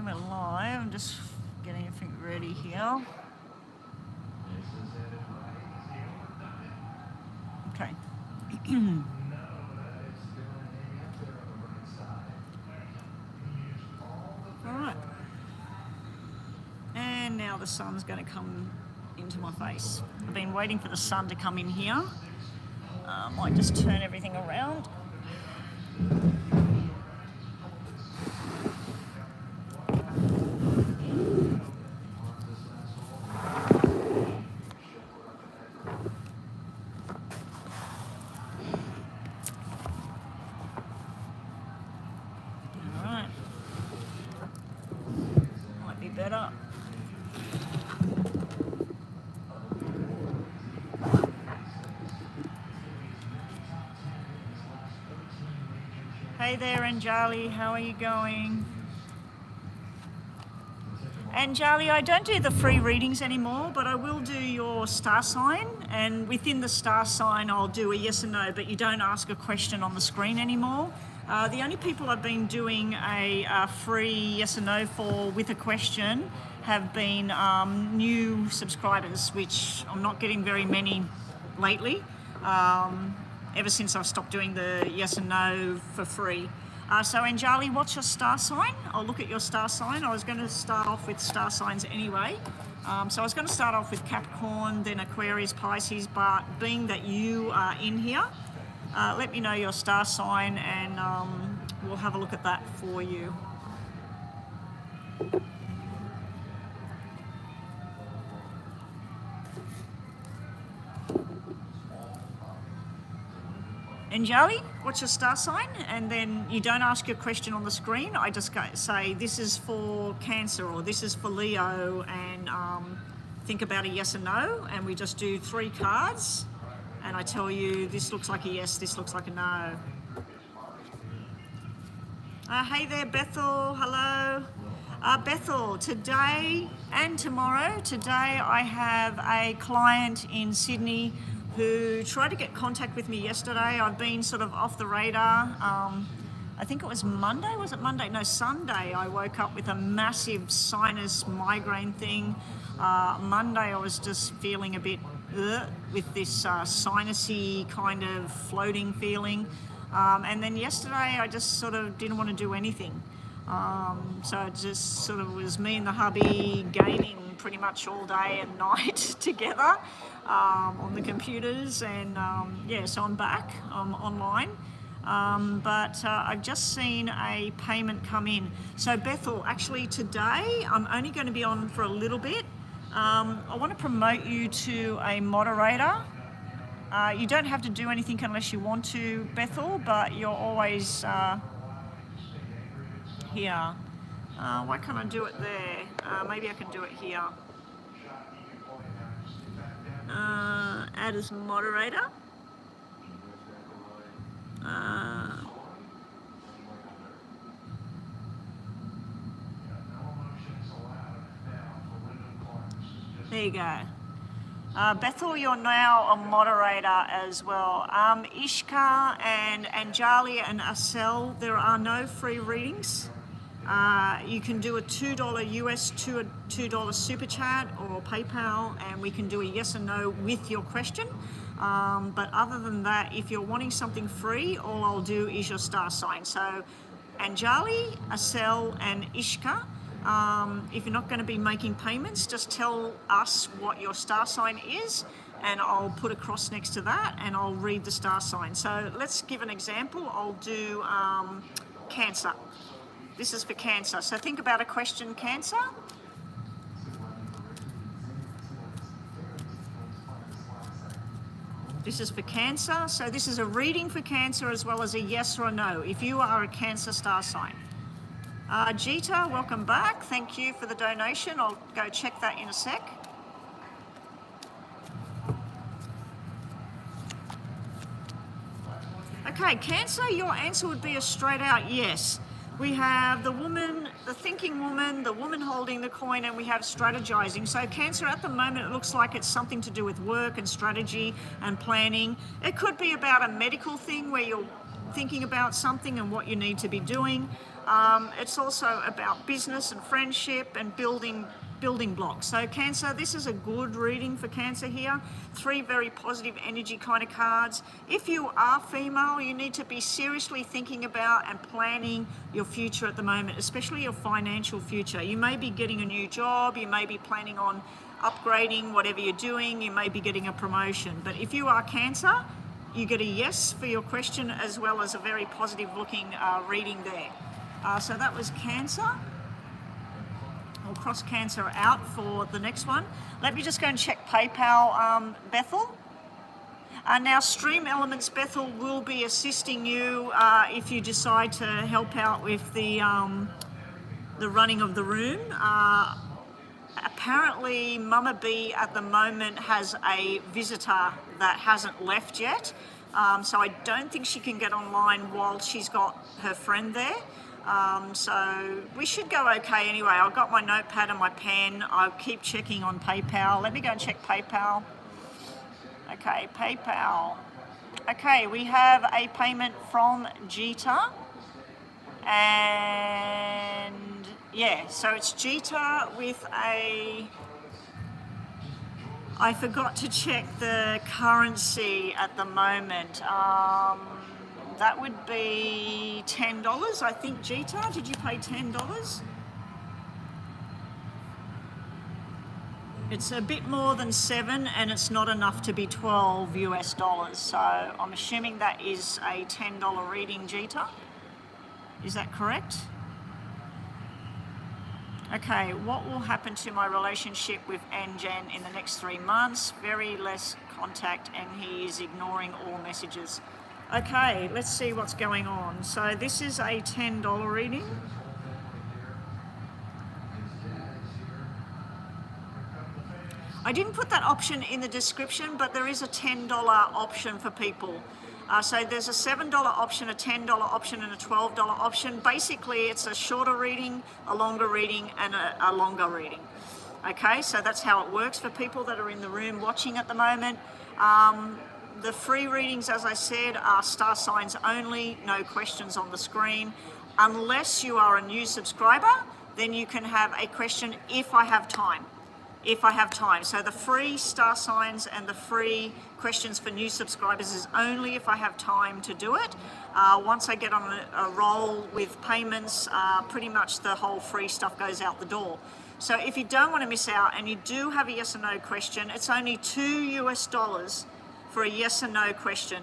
we're live. I'm just getting everything ready here. Okay. All right. And now the sun's going to come into my face. I've been waiting for the sun to come in here. Might just turn everything around. Better. Hey there, Anjali, how are you going? Anjali, I don't do the free readings anymore, but I will do your star sign, and within the star sign I'll do a yes or no, but you don't ask a question on the screen anymore. The only people I've been doing a free yes or no for with a question have been new subscribers, which I'm not getting very many lately, ever since I've stopped doing the yes and no for free. So Anjali, what's your star sign? I'll look at your star sign. I was going to start off with star signs anyway. So I was going to start off with Capricorn, then Aquarius, Pisces, but being that you are in here, let me know your star sign and we'll have a look at that for you. Anjali, what's your star sign? And then you don't ask your question on the screen. I just say this is for Cancer or this is for Leo, and think about a yes or no, and we just do 3 cards. And I tell you, this looks like a yes, this looks like a no. Hey there, Bethel, hello. Bethel, today and tomorrow, today I have a client in Sydney who tried to get contact with me yesterday. I've been sort of off the radar. I think it was Monday, was it Monday? No, Sunday I woke up with a massive sinus migraine thing. Monday I was just feeling a bit with this sinusy kind of floating feeling. And then yesterday I just sort of didn't want to do anything. So it just sort of was me and the hubby gaming pretty much all day and night together on the computers, and yeah, so I'm back online. But I've just seen a payment come in. So Bethel, actually today I'm only going to be on for a little bit. I want to promote you to a moderator. You don't have to do anything unless you want to, Bethel, but you're always here. Why can't I do it there? Maybe I can do it here. Add as moderator. There you go. Bethel, you're now a moderator as well. Ishka and Anjali and Asel, there are no free readings. You can do a $2 US to a $2 super chat or PayPal, and we can do a yes or no with your question. But other than that, if you're wanting something free, all I'll do is your star sign. So Anjali, Asel and Ishka, if you're not going to be making payments, just tell us what your star sign is and I'll put a cross next to that and I'll read the star sign. So let's give an example. I'll do Cancer. This is for Cancer. So think about a question, Cancer. This is for Cancer. So this is a reading for Cancer as well as a yes or a no if you are a Cancer star sign. Jita, welcome back. Thank you for the donation. I'll go check that in a sec. Okay, Cancer, your answer would be a straight out yes. We have the woman, the thinking woman, the woman holding the coin, and we have strategizing. So Cancer, at the moment, it looks like it's something to do with work and strategy and planning. It could be about a medical thing where you're thinking about something and what you need to be doing. It's also about business and friendship and building blocks. So Cancer, this is a good reading for Cancer here. 3 very positive energy kind of cards. If you are female, you need to be seriously thinking about and planning your future at the moment, especially your financial future. You may be getting a new job, you may be planning on upgrading whatever you're doing, you may be getting a promotion. But if you are Cancer, you get a yes for your question as well as a very positive looking reading there. So that was Cancer. We'll cross Cancer out for the next one. Let me just go and check PayPal, Bethel. Now, Stream Elements Bethel will be assisting you if you decide to help out with the running of the room. Apparently, Mama B at the moment has a visitor that hasn't left yet, so I don't think she can get online while she's got her friend there. So we should go okay anyway. I've got my notepad and my pen. I'll keep checking on PayPal. Let me go and check PayPal. Okay, PayPal. Okay, we have a payment from Jeeta. And yeah, so it's Jeeta with a... I forgot to check the currency at the moment. That would be $10, I think. Jeeta, did you pay $10? It's a bit more than 7 and it's not enough to be $12 US. So I'm assuming that is a $10 reading, Jeeta. Is that correct? Okay, what will happen to my relationship with Anjan in the next 3 months? Very less contact and he is ignoring all messages. Okay, let's see what's going on. So this is a $10 reading. I didn't put that option in the description, but there is a $10 option for people. So there's a $7 option, a $10 option, and a $12 option. Basically, it's a shorter reading, a longer reading, and a longer reading. Okay, so that's how it works for people that are in the room watching at the moment. The free readings, as I said, are star signs only, no questions on the screen. Unless you are a new subscriber, then you can have a question if I have time. If I have time. So the free star signs and the free questions for new subscribers is only if I have time to do it. Once I get on a roll with payments, pretty much the whole free stuff goes out the door. So if you don't want to miss out and you do have a yes or no question, it's only $2 US for a yes or no question.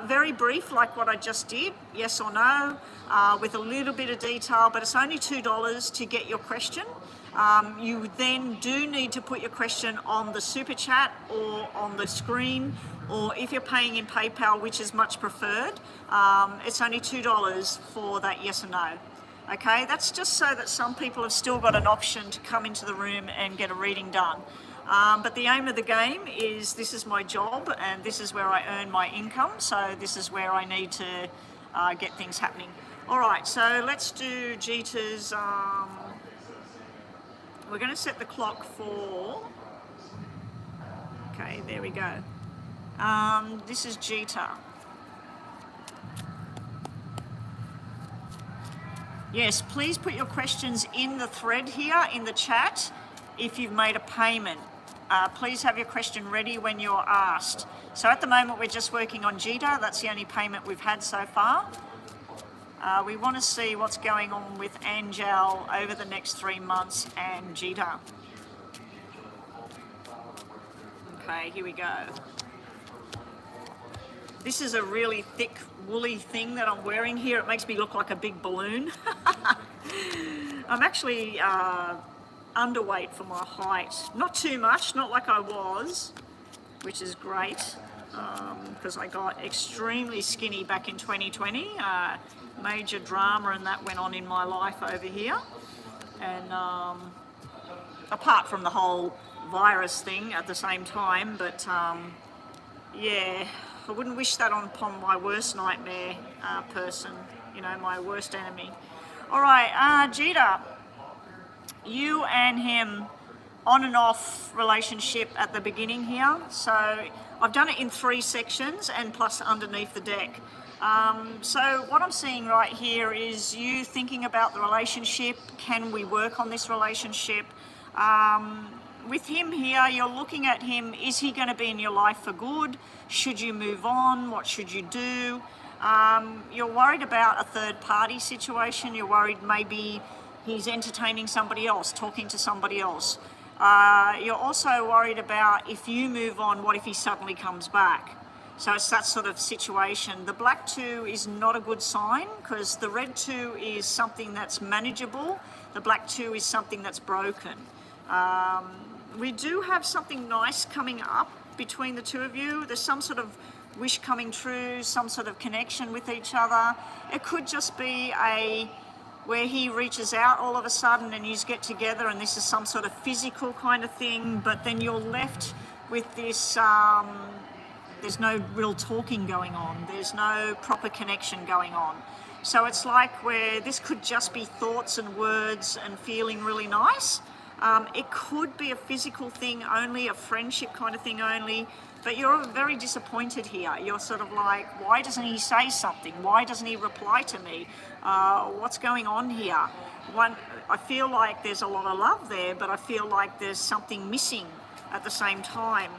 Very brief, like what I just did, yes or no, with a little bit of detail, but it's only $2 to get your question. You then do need to put your question on the super chat or on the screen, or if you're paying in PayPal, which is much preferred, it's only $2 for that yes or no. Okay, that's just so that some people have still got an option to come into the room and get a reading done. But the aim of the game is this is my job and this is where I earn my income, so this is where I need to get things happening. All right, so let's do Jeeta's, we're going to set the clock for, okay, there we go. This is Jeeta. Yes, please put your questions in the thread here in the chat if you've made a payment. Please have your question ready when you're asked. So at the moment we're just working on Jeeta. That's the only payment we've had so far. We want to see what's going on with Angel over the next 3 months and Jeeta. Okay, here we go. This is a really thick, woolly thing that I'm wearing here. It makes me look like a big balloon. I'm actually underweight for my height. Not too much, not like I was, which is great, because I got extremely skinny back in 2020. Major drama and that went on in my life over here. And apart from the whole virus thing at the same time, but yeah, I wouldn't wish that upon my worst nightmare person, you know, my worst enemy. All right, Jeeta, you and him on and off relationship at the beginning here. So I've done it in 3 sections and plus underneath the deck. So what I'm seeing right here is you thinking about the relationship. Can we work on this relationship? With him here, you're looking at him. Is he going to be in your life for good? Should you move on? What should you do? You're worried about a third party situation. You're worried maybe he's entertaining somebody else, talking to somebody else. You're also worried about if you move on, what if he suddenly comes back? So it's that sort of situation. The black 2 is not a good sign because the red 2 is something that's manageable. The black 2 is something that's broken. We do have something nice coming up between the two of you. There's some sort of wish coming true, some sort of connection with each other. It could just be where he reaches out all of a sudden and you get together and this is some sort of physical kind of thing, but then you're left with this, there's no real talking going on. There's no proper connection going on. So it's like where this could just be thoughts and words and feeling really nice. It could be a physical thing only, a friendship kind of thing only, but you're very disappointed here. You're sort of like, why doesn't he say something? Why doesn't he reply to me? What's going on here? I feel like there's a lot of love there, but I feel like there's something missing at the same time.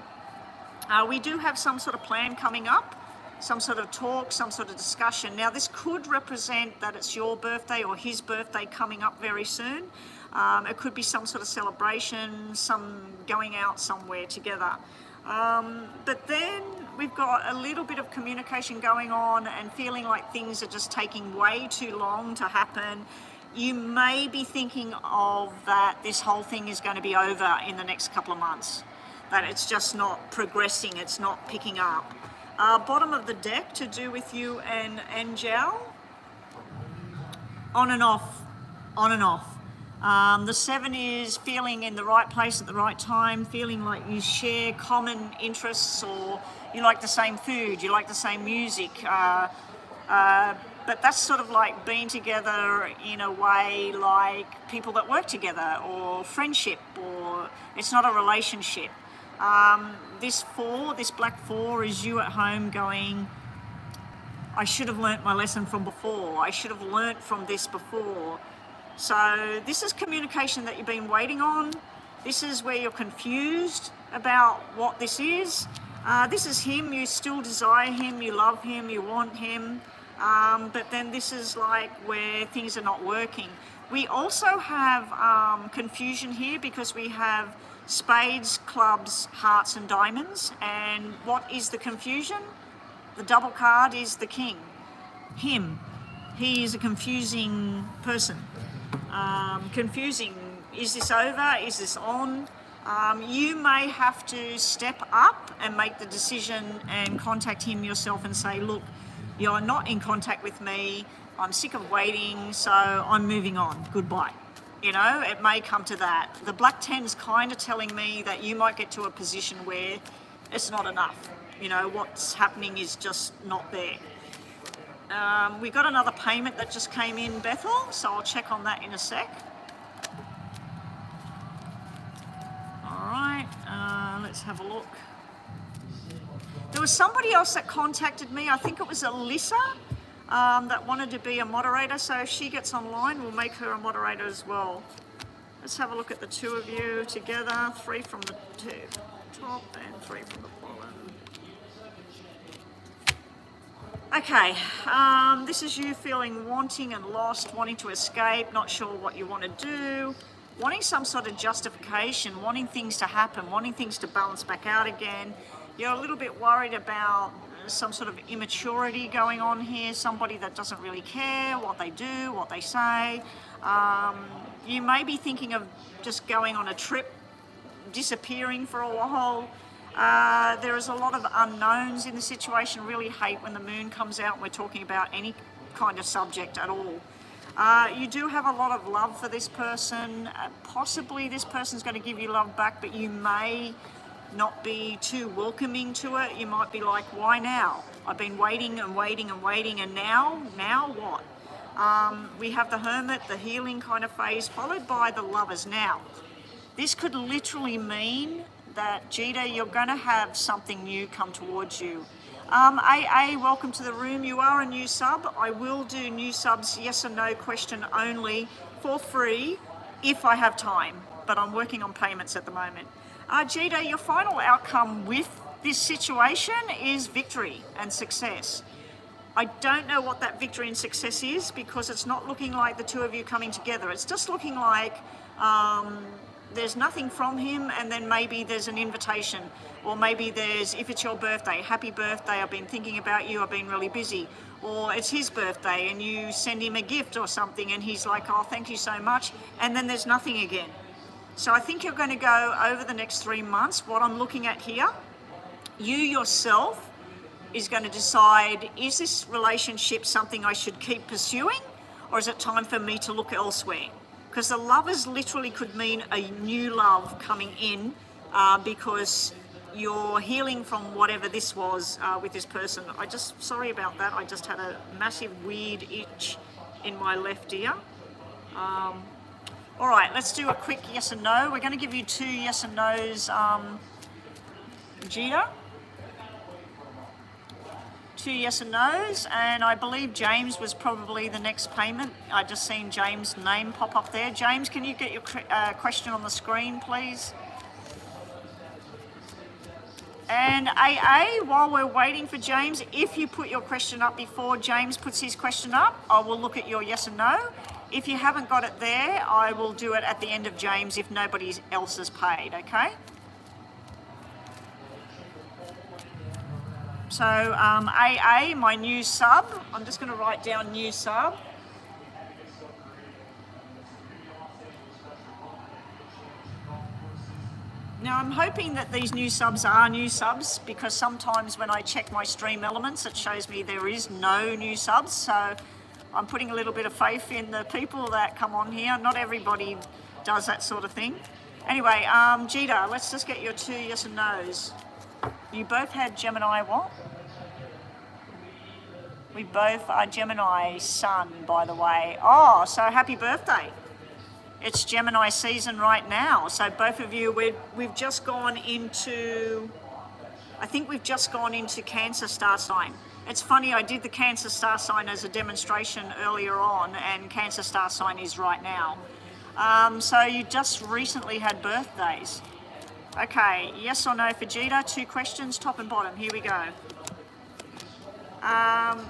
We do have some sort of plan coming up, some sort of talk, some sort of discussion. Now this could represent that it's your birthday or his birthday coming up very soon. It could be some sort of celebration, some going out somewhere together. But then we've got a little bit of communication going on and feeling like things are just taking way too long to happen. You may be thinking of that this whole thing is going to be over in the next couple of months, that it's just not progressing, it's not picking up. Bottom of the deck to do with you and Angel. On and off, on and off. The 7 is feeling in the right place at the right time, feeling like you share common interests or you like the same food, you like the same music. But that's sort of like being together in a way like people that work together or friendship, or it's not a relationship. This black 4 is you at home going, I should have learnt my lesson from before. I should have learnt from this before. So this is communication that you've been waiting on. This is where you're confused about what this is. This is him, you still desire him, you love him, you want him. But then this is like where things are not working. We also have confusion here because we have spades, clubs, hearts and diamonds. And what is the confusion? The double card is the king. Him. He is a confusing person. Confusing, is this over, is this on? You may have to step up and make the decision and contact him yourself and say, look, you're not in contact with me, I'm sick of waiting, so I'm moving on, goodbye. You know, it may come to that. The black 10's kind of telling me that you might get to a position where it's not enough. You know, what's happening is just not there. We got another payment that just came in, Bethel, so I'll check on that in a sec. All right, let's have a look. There was somebody else that contacted me, I think it was Alyssa, that wanted to be a moderator, so if she gets online, we'll make her a moderator as well. Let's have a look at the 2 of you together, 3 from the top and 3 from the bottom. Okay, this is you feeling wanting and lost, wanting to escape, not sure what you want to do, wanting some sort of justification, wanting things to happen, wanting things to balance back out again. You're a little bit worried about some sort of immaturity going on here, somebody that doesn't really care what they do, what they say. You may be thinking of just going on a trip, disappearing for a while. There is a lot of unknowns in the situation. Really hate when the moon comes out and we're talking about any kind of subject at all. You do have a lot of love for this person. Possibly this person's going to give you love back, but you may not be too welcoming to it. You might be like, why now? I've been waiting and waiting and waiting, and now what? We have the Hermit, the healing kind of phase, followed by the Lovers. Now, this could literally mean that Gita, you're going to have something new come towards you. AA, welcome to the room. You are a new sub. I will do new subs yes or no question only for free if I have time, but I'm working on payments at the moment. Gita, your final outcome with this situation is victory and success. I don't know what that victory and success is because it's not looking like the two of you coming together. It's just looking like there's nothing from him, and then maybe there's an invitation, or maybe there's, if it's your birthday, happy birthday, I've been thinking about you, I've been really busy. Or it's his birthday and you send him a gift or something and he's like, oh, thank you so much, and then there's nothing again. So I think you're going to go over the next 3 months. What I'm looking at here, you yourself is going to decide, is this relationship something I should keep pursuing, or is it time for me to look elsewhere? Because the lovers literally could mean a new love coming in because you're healing from whatever this was with this person. Sorry about that, I just had a massive weird itch in my left ear. All right, let's do a quick yes and no. We're going to give you 2 yes and no's, Gita. 2 yes and no's, and I believe James was probably the next payment. I just seen James' name pop up there. James, can you get your question on the screen, please? And AA, while we're waiting for James, if you put your question up before James puts his question up, I will look at your yes and no. If you haven't got it there, I will do it at the end of James if nobody else has paid, okay? So AA, my new sub, I'm just going to write down new sub. Now I'm hoping that these new subs are new subs, because sometimes when I check my stream elements it shows me there is no new subs, so I'm putting a little bit of faith in the people that come on here. Not everybody does that sort of thing. Anyway, Gita, let's just get your 2 yes and no's. You both had Gemini what? We both are Gemini sun, by the way. Oh, so happy birthday. It's Gemini season right now. So both of you, we've just gone into, I think we've just gone into Cancer star sign. It's funny, I did the Cancer star sign as a demonstration earlier on, and Cancer star sign is right now. So you just recently had birthdays. Okay, yes or no for Gita, 2 questions, top and bottom, here we go.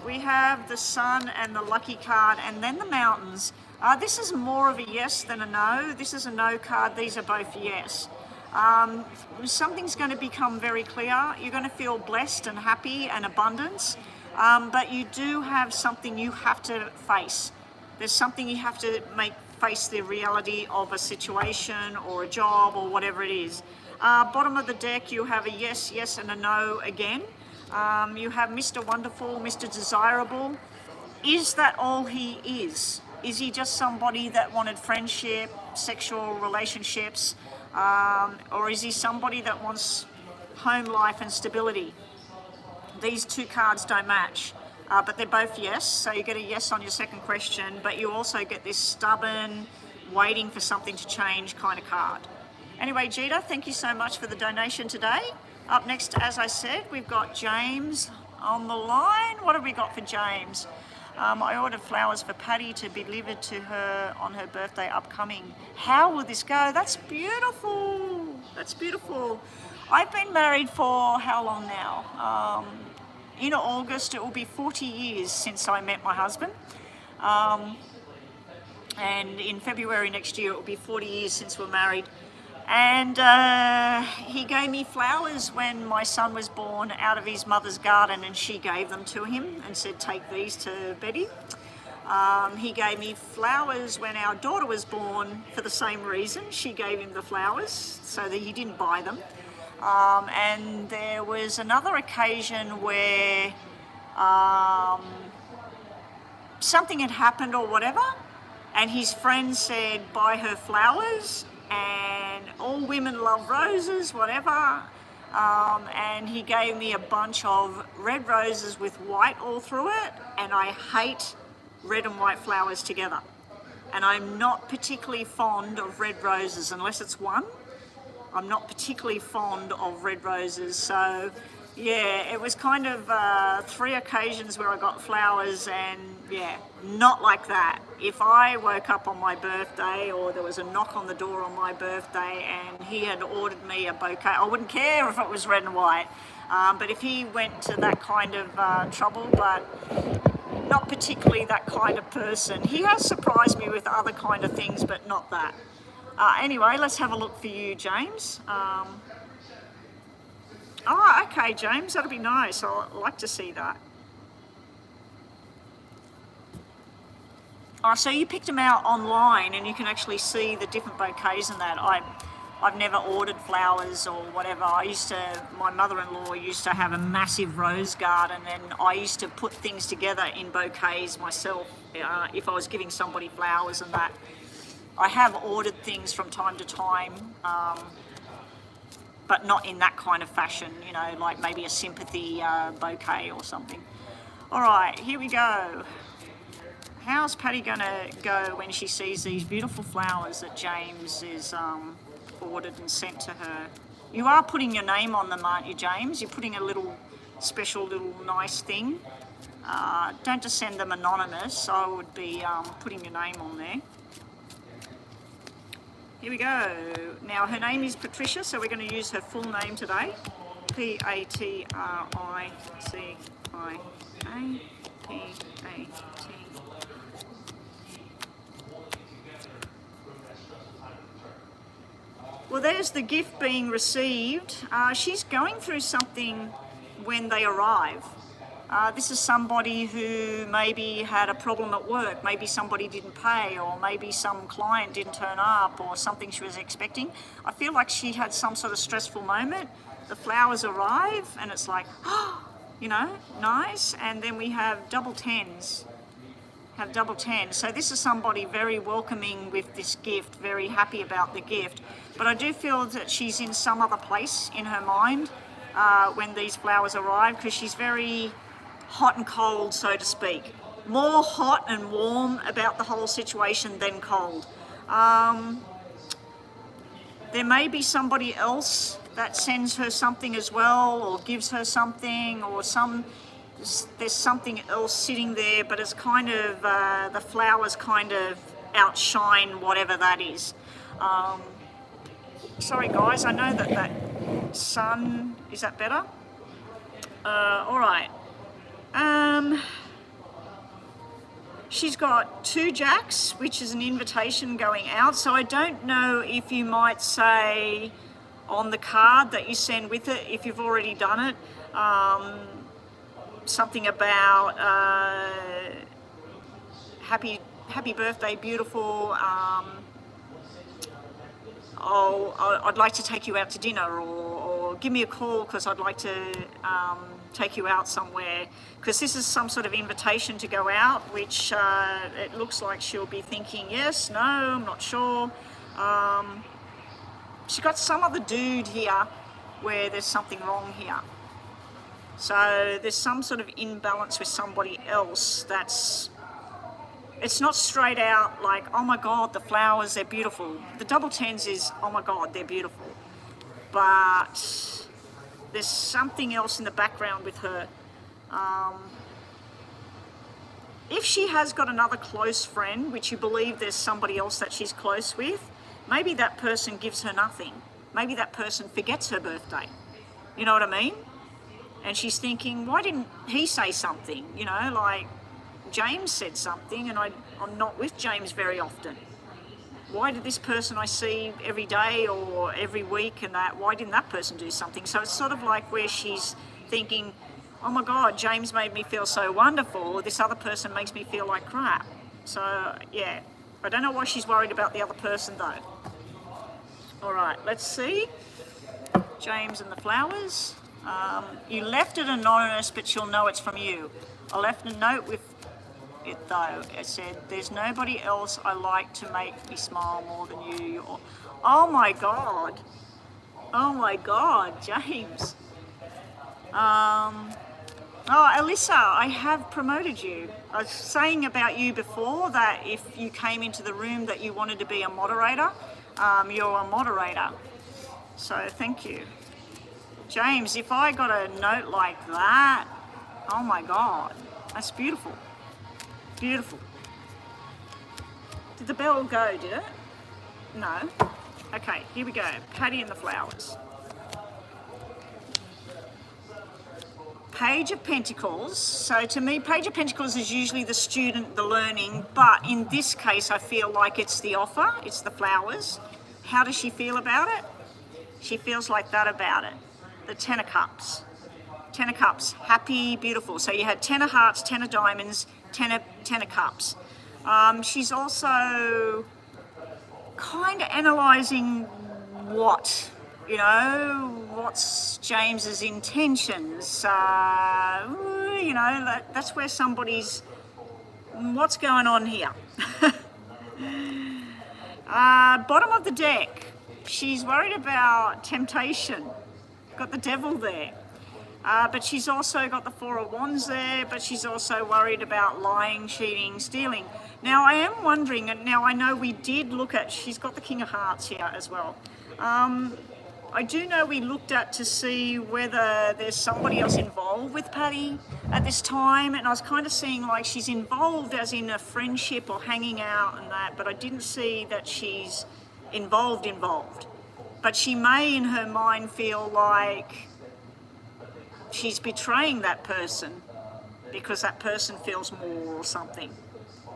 We have the sun and the lucky card, and then the mountains. This is more of a yes than a no. This is a no card, these are both yes. Something's going to become very clear. You're going to feel blessed and happy and abundance, but you do have something you have to face. There's something you have to face the reality of a situation or a job or whatever it is. Bottom of the deck, you have a yes, yes, and a no again. You have Mr. Wonderful, Mr. Desirable. Is that all he is? Is he just somebody that wanted friendship, sexual relationships, or is he somebody that wants home life and stability? These 2 cards don't match, but they're both yes, so you get a yes on your second question, but you also get this stubborn, waiting for something to change kind of card. Anyway, Gita, thank you so much for the donation today. Up next, as I said, we've got James on the line. What have we got for James? I ordered flowers for Patty to be delivered to her on her birthday upcoming. How will this go? That's beautiful. That's beautiful. I've been married for how long now? In August, it will be 40 years since I met my husband. And in February next year, it will be 40 years since we're married. And he gave me flowers when my son was born out of his mother's garden, and she gave them to him and said, take these to Betty. He gave me flowers when our daughter was born for the same reason. She gave him the flowers so that he didn't buy them. And there was another occasion where something had happened or whatever, and his friend said, buy her flowers. And all women love roses, whatever. And he gave me a bunch of red roses with white all through it. And I hate red and white flowers together. And I'm not particularly fond of red roses unless it's one. I'm not particularly fond of red roses. So yeah, it was kind of 3 occasions where I got flowers, and yeah, not like that. If I woke up on my birthday or there was a knock on the door on my birthday and he had ordered me a bouquet, I wouldn't care if it was red and white. But if he went to that kind of trouble, but not particularly that kind of person. He has surprised me with other kind of things, but not that. Anyway, let's have a look for you, James. Oh, okay, James, that'll be nice. I'd like to see that. Oh, so you picked them out online, and you can actually see the different bouquets and that. I've never ordered flowers or whatever. My mother-in-law used to have a massive rose garden, and I used to put things together in bouquets myself if I was giving somebody flowers and that. I have ordered things from time to time, but not in that kind of fashion, you know, like maybe a sympathy bouquet or something. All right, here we go. How's Patty gonna go when she sees these beautiful flowers that James is ordered and sent to her? You are putting your name on them, aren't you, James? You're putting a little special little nice thing. Don't just send them anonymous. I would be putting your name on there. Here we go. Now her name is Patricia, so we're going to use her full name today. Patricia. Well, there's the gift being received. She's going through something when they arrive. This is somebody who maybe had a problem at work, maybe somebody didn't pay, or maybe some client didn't turn up, or something she was expecting. I feel like she had some sort of stressful moment. The flowers arrive and it's like, oh, you know, nice. And then we have double tens. So this is somebody very welcoming with this gift, very happy about the gift. But I do feel that she's in some other place in her mind when these flowers arrive, because she's very hot and cold, so to speak. More hot and warm about the whole situation than cold. There may be somebody else that sends her something as well, or gives her something, or there's something else sitting there, but it's kind of, the flowers kind of outshine whatever that is. Sorry guys, I know that sun, is that better? All right. She's got 2 jacks, which is an invitation going out. So I don't know if you might say on the card that you send with it, if you've already done it, something about happy birthday, beautiful. I'd like to take you out to dinner, or give me a call because I'd like to take you out somewhere, because this is some sort of invitation to go out, which it looks like she'll be thinking yes, no, I'm not sure. She's got some other dude here where there's something wrong here. So there's some sort of imbalance with somebody else. It's not straight out like, oh my God, the flowers, they're beautiful. The double tens is, oh my God, they're beautiful. But there's something else in the background with her. If she has got another close friend, which you believe there's somebody else that she's close with, maybe that person gives her nothing. Maybe that person forgets her birthday. You know what I mean? And she's thinking, why didn't he say something? You know, like James said something, and I'm not with James very often. Why did this person I see every day or every week and that, why didn't that person do something? So it's sort of like where she's thinking, oh my God, James made me feel so wonderful, or this other person makes me feel like crap. So yeah, I don't know why she's worried about the other person though. All right, let's see. James and the flowers. You left it anonymous, but you'll know it's from you. I left a note with it though. It said, there's nobody else I like to make me smile more than you. Oh my God. Oh my God, James. Oh, Alyssa, I have promoted you. I was saying about you before that if you came into the room that you wanted to be a moderator, you're a moderator. So thank you. James, if I got a note like that, oh my God, that's beautiful. Beautiful. Did the bell go, did it? No. Okay, here we go. Patty and the flowers. Page of Pentacles. So to me, Page of Pentacles is usually the student, the learning, but in this case, I feel like it's the offer, it's the flowers. How does she feel about it? She feels like that about it. The Ten of Cups. Ten of Cups, happy, beautiful. So you had Ten of Hearts, Ten of Diamonds, Ten of Cups. She's also kind of analysing what's James's intentions. That's where what's going on here? Bottom of the deck, she's worried about temptation. Got the devil there. But she's also got the Four of Wands there, but she's also worried about lying, cheating, stealing. Now, I am wondering, and now I know we did look at, she's got the King of Hearts here as well. I do know we looked at to see whether there's somebody else involved with Patty at this time, and I was kind of seeing like she's involved as in a friendship or hanging out and that, but I didn't see that she's involved. But she may in her mind feel like she's betraying that person because that person feels more or something.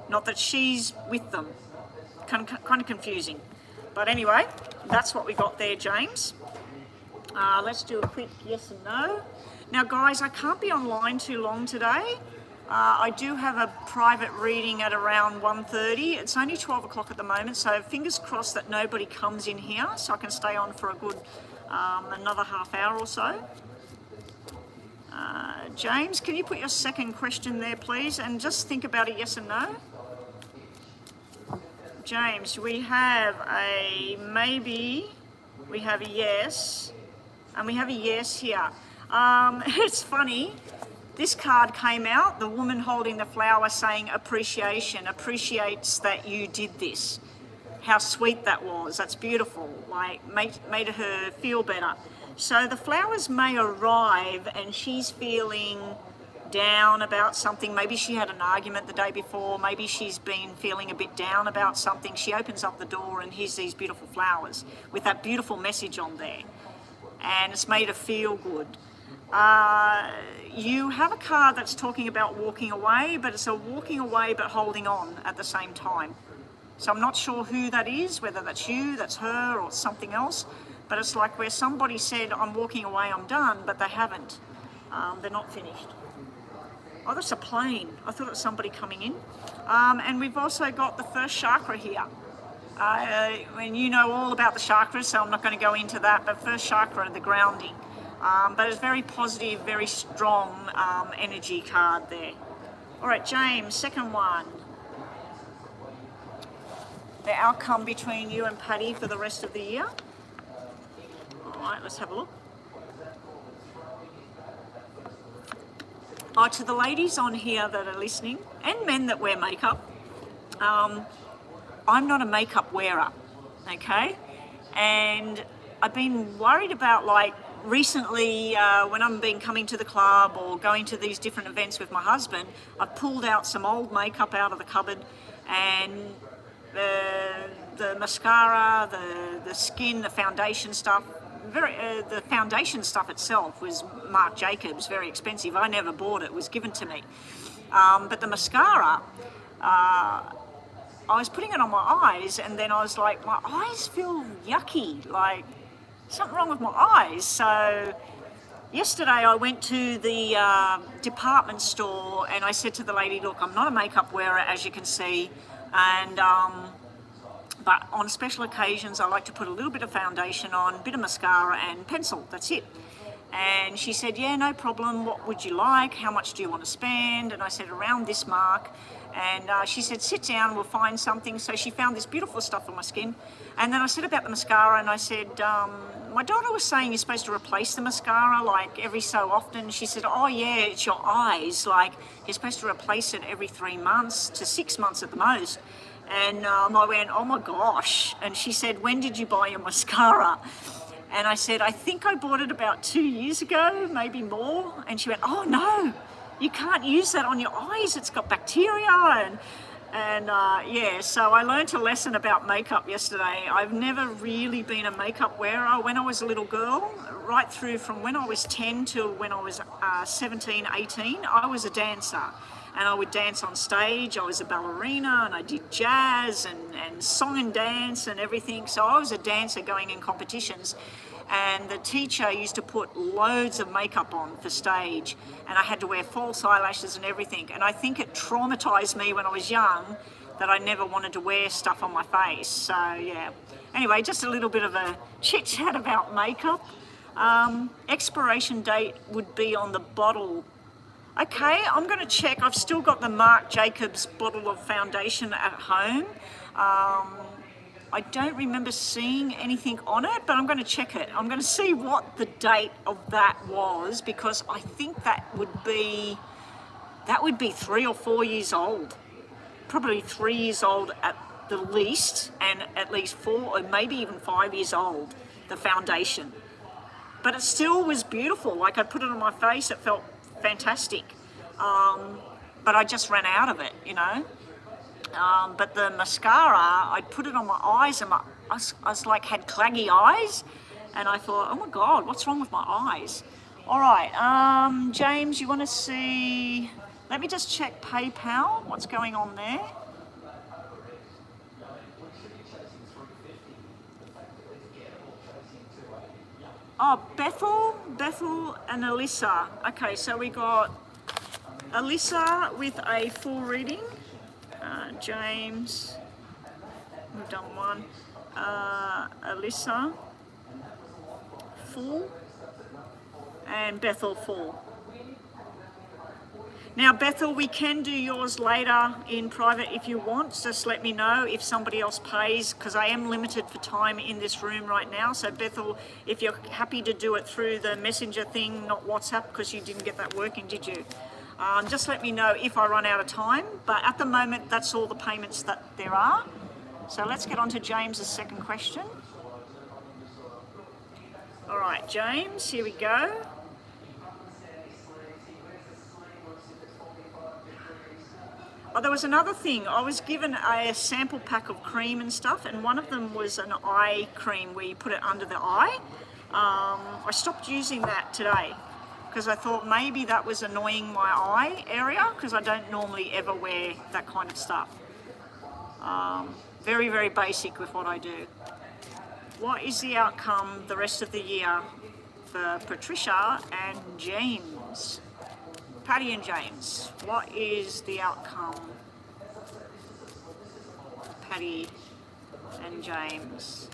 Not that she's with them. Kind of confusing. But anyway, that's what we got there, James. Let's do a quick yes and no. Now, guys, I can't be online too long today. I do have a private reading at around 1:30. It's only 12 o'clock at the moment, so fingers crossed that nobody comes in here so I can stay on for a good another half hour or so. James, can you put your second question there, please, and just think about it, yes and no? James, we have a maybe, we have a yes, and we have a yes here. It's funny, this card came out, the woman holding the flower saying appreciation, appreciates that you did this. How sweet that was, that's beautiful, like made her feel better. So the flowers may arrive and she's feeling down about something. Maybe she had an argument the day before. Maybe she's been feeling a bit down about something. She opens up the door and here's these beautiful flowers with that beautiful message on there. And it's made her feel good. You have a card that's talking about walking away, but it's a walking away but holding on at the same time. So I'm not sure who that is, whether that's you, that's her, or something else. But it's like where somebody said, I'm walking away, I'm done, but they haven't. They're not finished. Oh, that's a plane. I thought it was somebody coming in. And we've also got the first chakra here. And you know all about the chakras, so I'm not going to go into that, but first chakra, the grounding. But it's very positive, very strong energy card there. All right, James, second one. The outcome between you and Patty for the rest of the year. All right, let's have a look. Oh, to the ladies on here that are listening, and men that wear makeup, I'm not a makeup wearer, okay? And I've been worried about, like, recently when I've been coming to the club or going to these different events with my husband, I've pulled out some old makeup out of the cupboard, and the mascara, the skin, the foundation stuff, the foundation stuff itself was Marc Jacobs, very expensive. I never bought it, it was given to me. But the mascara, I was putting it on my eyes and then I was like, my eyes feel yucky, like something wrong with my eyes. So yesterday I went to the department store and I said to the lady, look, I'm not a makeup wearer, as you can see, and but on special occasions I like to put a little bit of foundation on, a bit of mascara and pencil, that's it. And she said, yeah, no problem, what would you like, how much do you want to spend? And I said, around this mark. And she said, sit down, we'll find something. So she found this beautiful stuff on my skin. And then I said about the mascara and I said, my daughter was saying you're supposed to replace the mascara like every so often. She said, oh yeah, it's your eyes, like you're supposed to replace it every 3 months to 6 months at the most. And I went, oh my gosh. And she said, when did you buy your mascara? And I said, I think I bought it about 2 years ago, maybe more. And she went, oh no, you can't use that on your eyes. It's got bacteria. Yeah, so I learned a lesson about makeup yesterday. I've never really been a makeup wearer. When I was a little girl, right through from when I was 10 till when I was 17, 18, I was a dancer. And I would dance on stage. I was a ballerina and I did jazz and song and dance and everything. So I was a dancer going in competitions. And the teacher used to put loads of makeup on for stage. And I had to wear false eyelashes and everything. And I think it traumatized me when I was young that I never wanted to wear stuff on my face. So yeah. Anyway, just a little bit of a chit chat about makeup. Expiration date would be on the bottle. Okay, I'm going to check. I've still got the Marc Jacobs bottle of foundation at home. I don't remember seeing anything on it, but I'm going to check it. I'm going to see what the date of that was, because I think that would be 3 or 4 years old. Probably 3 years old at the least, and at least 4 or maybe even 5 years old, the foundation. But it still was beautiful. Like, I put it on my face, it felt fantastic. But I just ran out of it, you know. But the mascara, I'd put it on my eyes and I was like, had claggy eyes. And I thought, oh my God, what's wrong with my eyes? All right, James, you want to see, let me just check PayPal, what's going on there? Oh, Bethel and Alyssa. Okay, so we got Alyssa with a full reading. James, we've done one. Alyssa, full. And Bethel, full. Now, Bethel, we can do yours later in private if you want. Just let me know if somebody else pays, because I am limited for time in this room right now. So, Bethel, if you're happy to do it through the messenger thing, not WhatsApp, because you didn't get that working, did you? Just let me know if I run out of time. But at the moment, that's all the payments that there are. So let's get on to James's second question. All right, James, here we go. Oh, there was another thing. I was given a sample pack of cream and stuff, and one of them was an eye cream where you put it under the eye. I stopped using that today because I thought maybe that was annoying my eye area, because I don't normally ever wear that kind of stuff. Very, very basic with what I do. What is the outcome the rest of the year for Patricia and James? Patty and James, what is the outcome? Patty and James.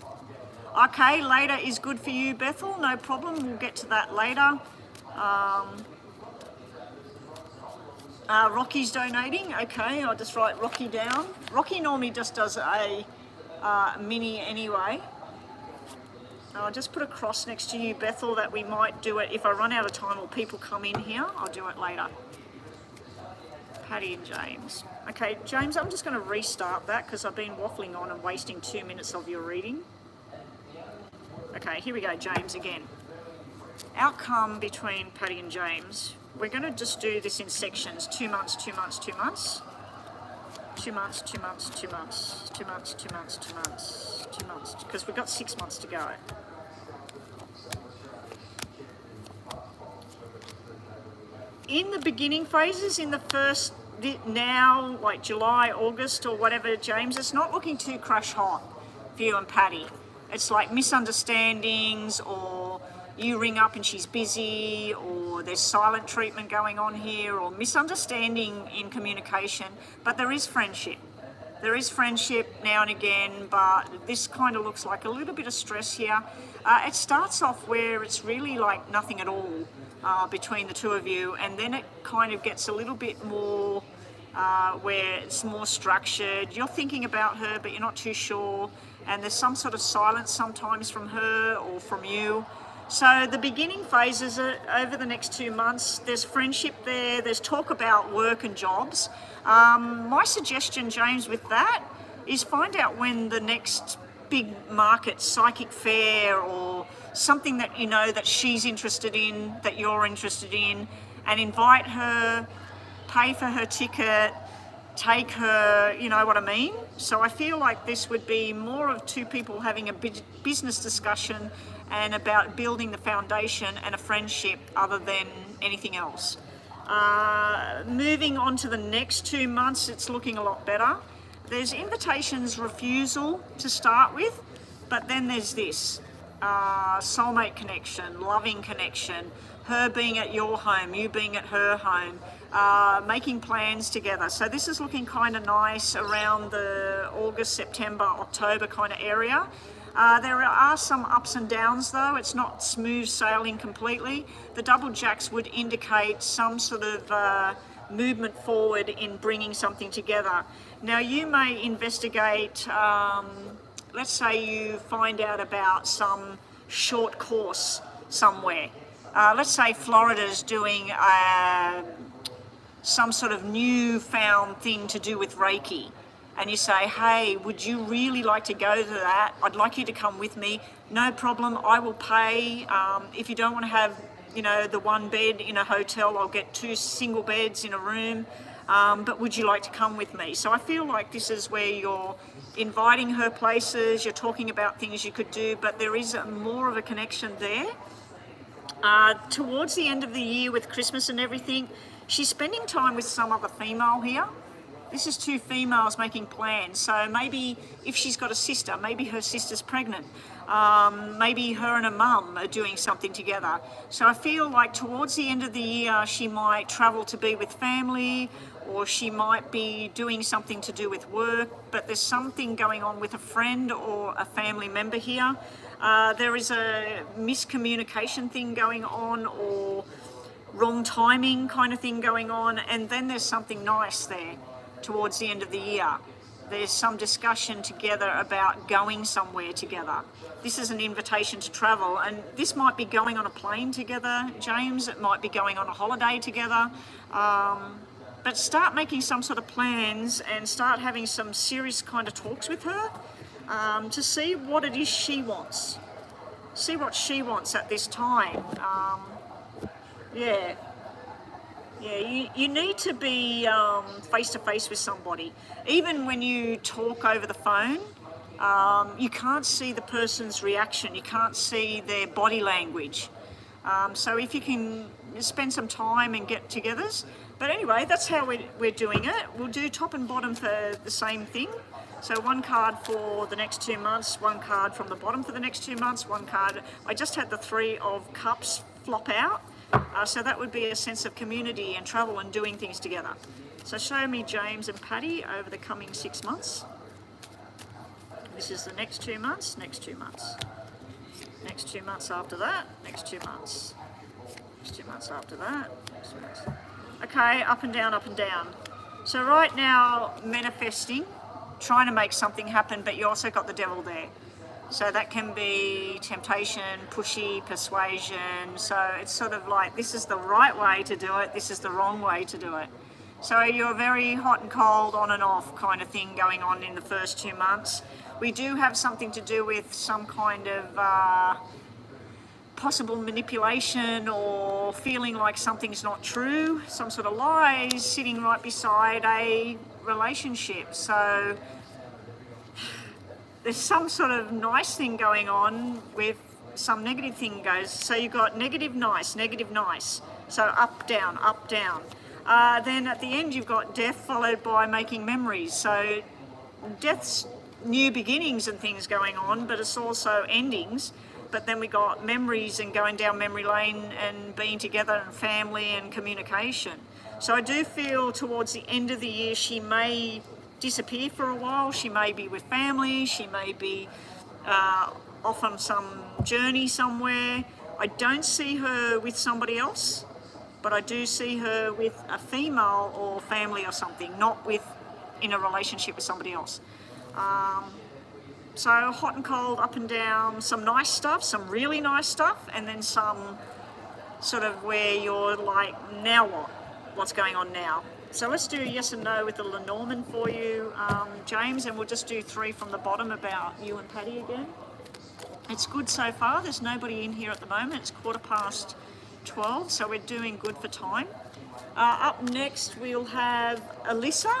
Okay, later is good for you, Bethel, no problem, we'll get to that later. Rocky's donating, okay, I'll just write Rocky down. Rocky normally just does a mini anyway. I'll just put a cross next to you, Bethel, that we might do it if I run out of time or people come in here. I'll do it later. Patty and James. Okay, James, I'm just going to restart that because I've been waffling on and wasting 2 minutes of your reading. Okay, here we go, James again. Outcome between Patty and James. We're going to just do this in sections. 2 months, 2 months, 2 months. 2 months, 2 months, 2 months, 2 months, 2 months, 2 months, 2 months, because we've got 6 months to go. In the beginning phases, in the first, now, like July, August or whatever, James, it's not looking too crash hot for you and Patty. It's like misunderstandings, or you ring up and she's busy, or there's silent treatment going on here, or misunderstanding in communication, but there is friendship. There is friendship now and again, but this kind of looks like a little bit of stress here. It starts off where it's really like nothing at all between the two of you, and then it kind of gets a little bit more where it's more structured. You're thinking about her, but you're not too sure, and there's some sort of silence sometimes from her or from you. So the beginning phases are over the next 2 months. There's friendship there. There's talk about work and jobs. My suggestion, James, with that is find out when the next big market, psychic fair or something that you know that she's interested in, that you're interested in, and invite her, pay for her ticket, take her, you know what I mean? So I feel like this would be more of two people having a business discussion and about building the foundation and a friendship other than anything else. Moving on to the next 2 months, it's looking a lot better. There's invitations refusal to start with, but then there's this soulmate connection, loving connection, her being at your home, you being at her home, making plans together. So this is looking kind of nice around the August, September, October kind of area. There are some ups and downs though, it's not smooth sailing completely. The double jacks would indicate some sort of movement forward in bringing something together. Now you may investigate, let's say you find out about some short course somewhere. Let's say Florida's doing some sort of newfound thing to do with Reiki. And you say, hey, would you really like to go to that? I'd like you to come with me. No problem, I will pay. If you don't want to have, you know, the one bed in a hotel, I'll get 2 single beds in a room. But would you like to come with me? So I feel like this is where you're inviting her places, you're talking about things you could do, but there is more of a connection there. Towards the end of the year with Christmas and everything, she's spending time with some other female here. This is 2 females making plans. So maybe if she's got a sister, maybe her sister's pregnant. Maybe her and her mum are doing something together. So I feel like towards the end of the year, she might travel to be with family, or she might be doing something to do with work, but there's something going on with a friend or a family member here. There is a miscommunication thing going on, or wrong timing kind of thing going on, and then there's something nice there towards the end of the year. There's some discussion together about going somewhere together. This is an invitation to travel, and this might be going on a plane together, James, it might be going on a holiday together, but start making some sort of plans and start having some serious kind of talks with her to see what it is she wants. See what she wants at this time. You need to be face to face with somebody. Even when you talk over the phone, you can't see the person's reaction, you can't see their body language. So if you can spend some time and get togethers. But anyway, that's how we're doing it. We'll do top and bottom for the same thing. So 1 card for the next 2 months, 1 card from the bottom for the next 2 months, 1 card. I just had the 3 of Cups flop out. So that would be a sense of community and travel and doing things together. So show me James and Patty over the coming 6 months. This is the next 2 months, next 2 months. Next 2 months after that, next 2 months. Next 2 months after that, next 2 months. Okay, up and down, up and down. So right now, manifesting, trying to make something happen, but you also got the devil there. So that can be temptation, pushy, persuasion. So it's sort of like, this is the right way to do it, this is the wrong way to do it. So you're very hot and cold, on and off kind of thing going on in the first 2 months. We do have something to do with some kind of possible manipulation or feeling like something's not true, some sort of lies sitting right beside a relationship. So there's some sort of nice thing going on with some negative thing goes. So you've got negative, nice, negative, nice. So up, down, up, down. Then at the end you've got death followed by making memories. So death's new beginnings and things going on, but it's also endings. But then we got memories and going down memory lane and being together and family and communication. So I do feel towards the end of the year she may disappear for a while. She may be with family, she may be off on some journey somewhere. I don't see her with somebody else, but I do see her with a female or family or something, not with in a relationship with somebody else. So hot and cold, up and down, some nice stuff, some really nice stuff, and then some sort of where you're like, now what? What's going on now? So let's do yes and no with the Lenormand for you, James, and we'll just do 3 from the bottom about you and Patty again. It's good so far. There's nobody in here at the moment. It's 12:15, so we're doing good for time. Up next, we'll have Alyssa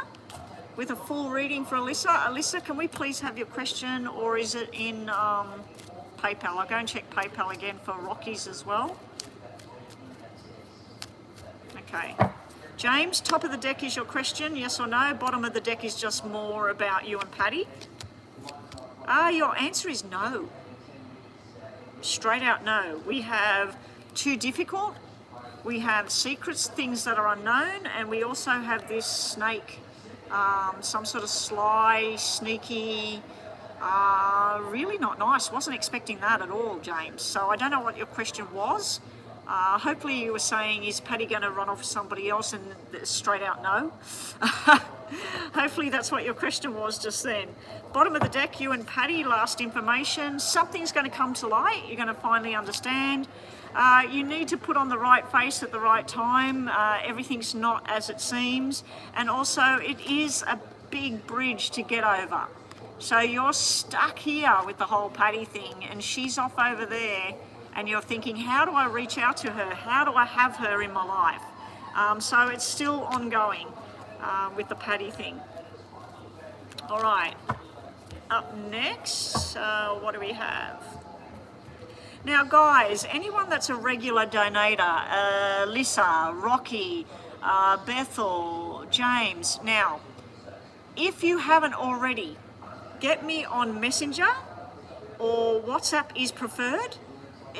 with a full reading for Alyssa. Alyssa, can we please have your question, or is it in PayPal? I'll go and check PayPal again for Rockies as well. Okay. James, top of the deck is your question, yes or no? Bottom of the deck is just more about you and Patty. Your answer is no. Straight out no. We have too difficult, we have secrets, things that are unknown, and we also have this snake, some sort of sly, sneaky, really not nice. Wasn't expecting that at all, James. So I don't know what your question was. Hopefully you were saying, is Patty going to run off with somebody else, and straight out no. Hopefully that's what your question was just then. Bottom of the deck, you and Patty, last information. Something's going to come to light. You're going to finally understand. You need to put on the right face at the right time. Everything's not as it seems. And also, it is a big bridge to get over. So you're stuck here with the whole Patty thing, and she's off over there, and you're thinking, how do I reach out to her? How do I have her in my life? So it's still ongoing with the Patty thing. All right. Up next, what do we have? Now, guys, anyone that's a regular donator, Lisa, Rocky, Bethel, James. Now, if you haven't already, get me on Messenger, or WhatsApp is preferred.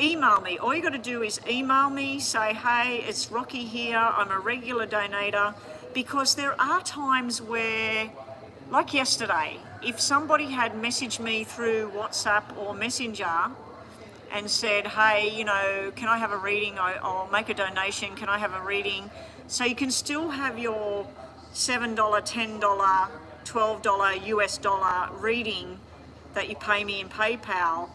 Email me. All you got to do is email me, say, hey, it's Rocky here, I'm a regular donator, because there are times where, like yesterday, if somebody had messaged me through WhatsApp or Messenger and said, hey, you know, can I have a reading? I'll make a donation, can I have a reading? So you can still have your $7, $10, $12 US dollar reading that you pay me in PayPal,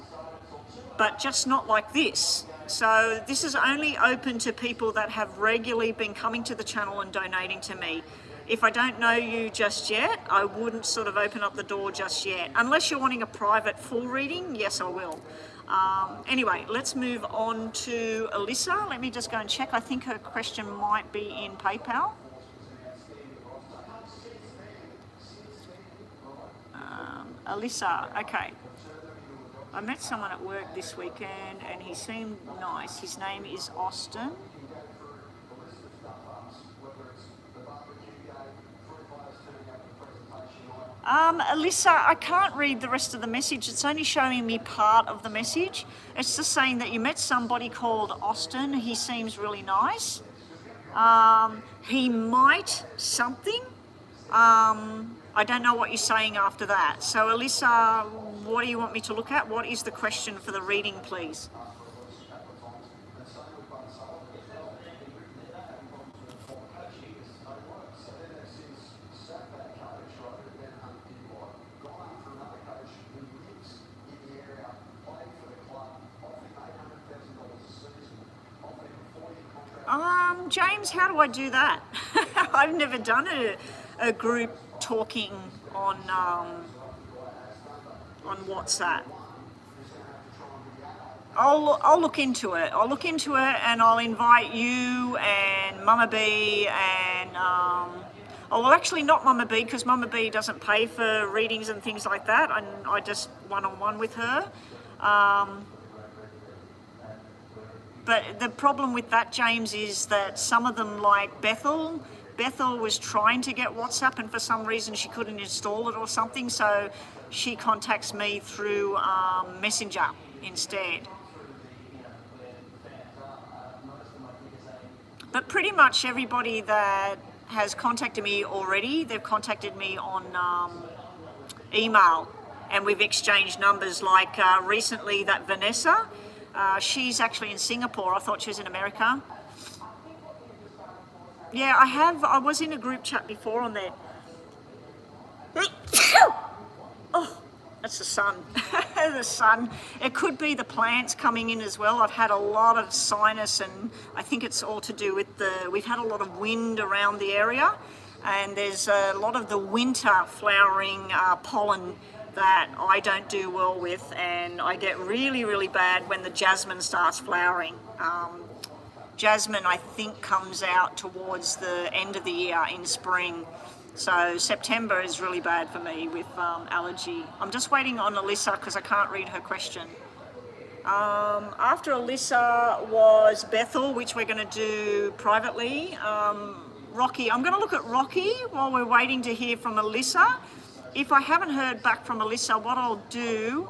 but just not like this. So this is only open to people that have regularly been coming to the channel and donating to me. If I don't know you just yet, I wouldn't sort of open up the door just yet. Unless you're wanting a private full reading, yes, I will. Anyway, let's move on to Alyssa. Let me just go and check. I think her question might be in PayPal. Alyssa, okay. I met someone at work this weekend and he seemed nice. His name is Austin. Alyssa, I can't read the rest of the message. It's only showing me part of the message. It's just saying that you met somebody called Austin. He seems really nice. He might something. I don't know what you're saying after that. So Alyssa, what do you want me to look at? What is the question for the reading, please? James, how do I do that? I've never done a group talking on WhatsApp. I'll look into it. I'll look into it, and I'll invite you and Mama B and oh well, actually not Mama B, because Mama B doesn't pay for readings and things like that, and I just one-on-one with her. But the problem with that, James, is that some of them, like Bethel was trying to get WhatsApp, and for some reason she couldn't install it or something, so she contacts me through Messenger instead. But pretty much everybody that has contacted me already, they've contacted me on email, and we've exchanged numbers. Like recently, that Vanessa, she's actually in Singapore. I thought she was in America. Yeah, I was in a group chat before on there. Oh, that's the sun. The sun. It could be the plants coming in as well. I've had a lot of sinus, and I think it's all to do with we've had a lot of wind around the area, and there's a lot of the winter flowering pollen that I don't do well with, and I get really, really bad when the jasmine starts flowering. Jasmine, I think, comes out towards the end of the year in spring. So September is really bad for me with allergy. I'm just waiting on Alyssa because I can't read her question. After Alyssa was Bethel, which we're going to do privately. Rocky, I'm going to look at Rocky while we're waiting to hear from Alyssa. If I haven't heard back from Alyssa, what I'll do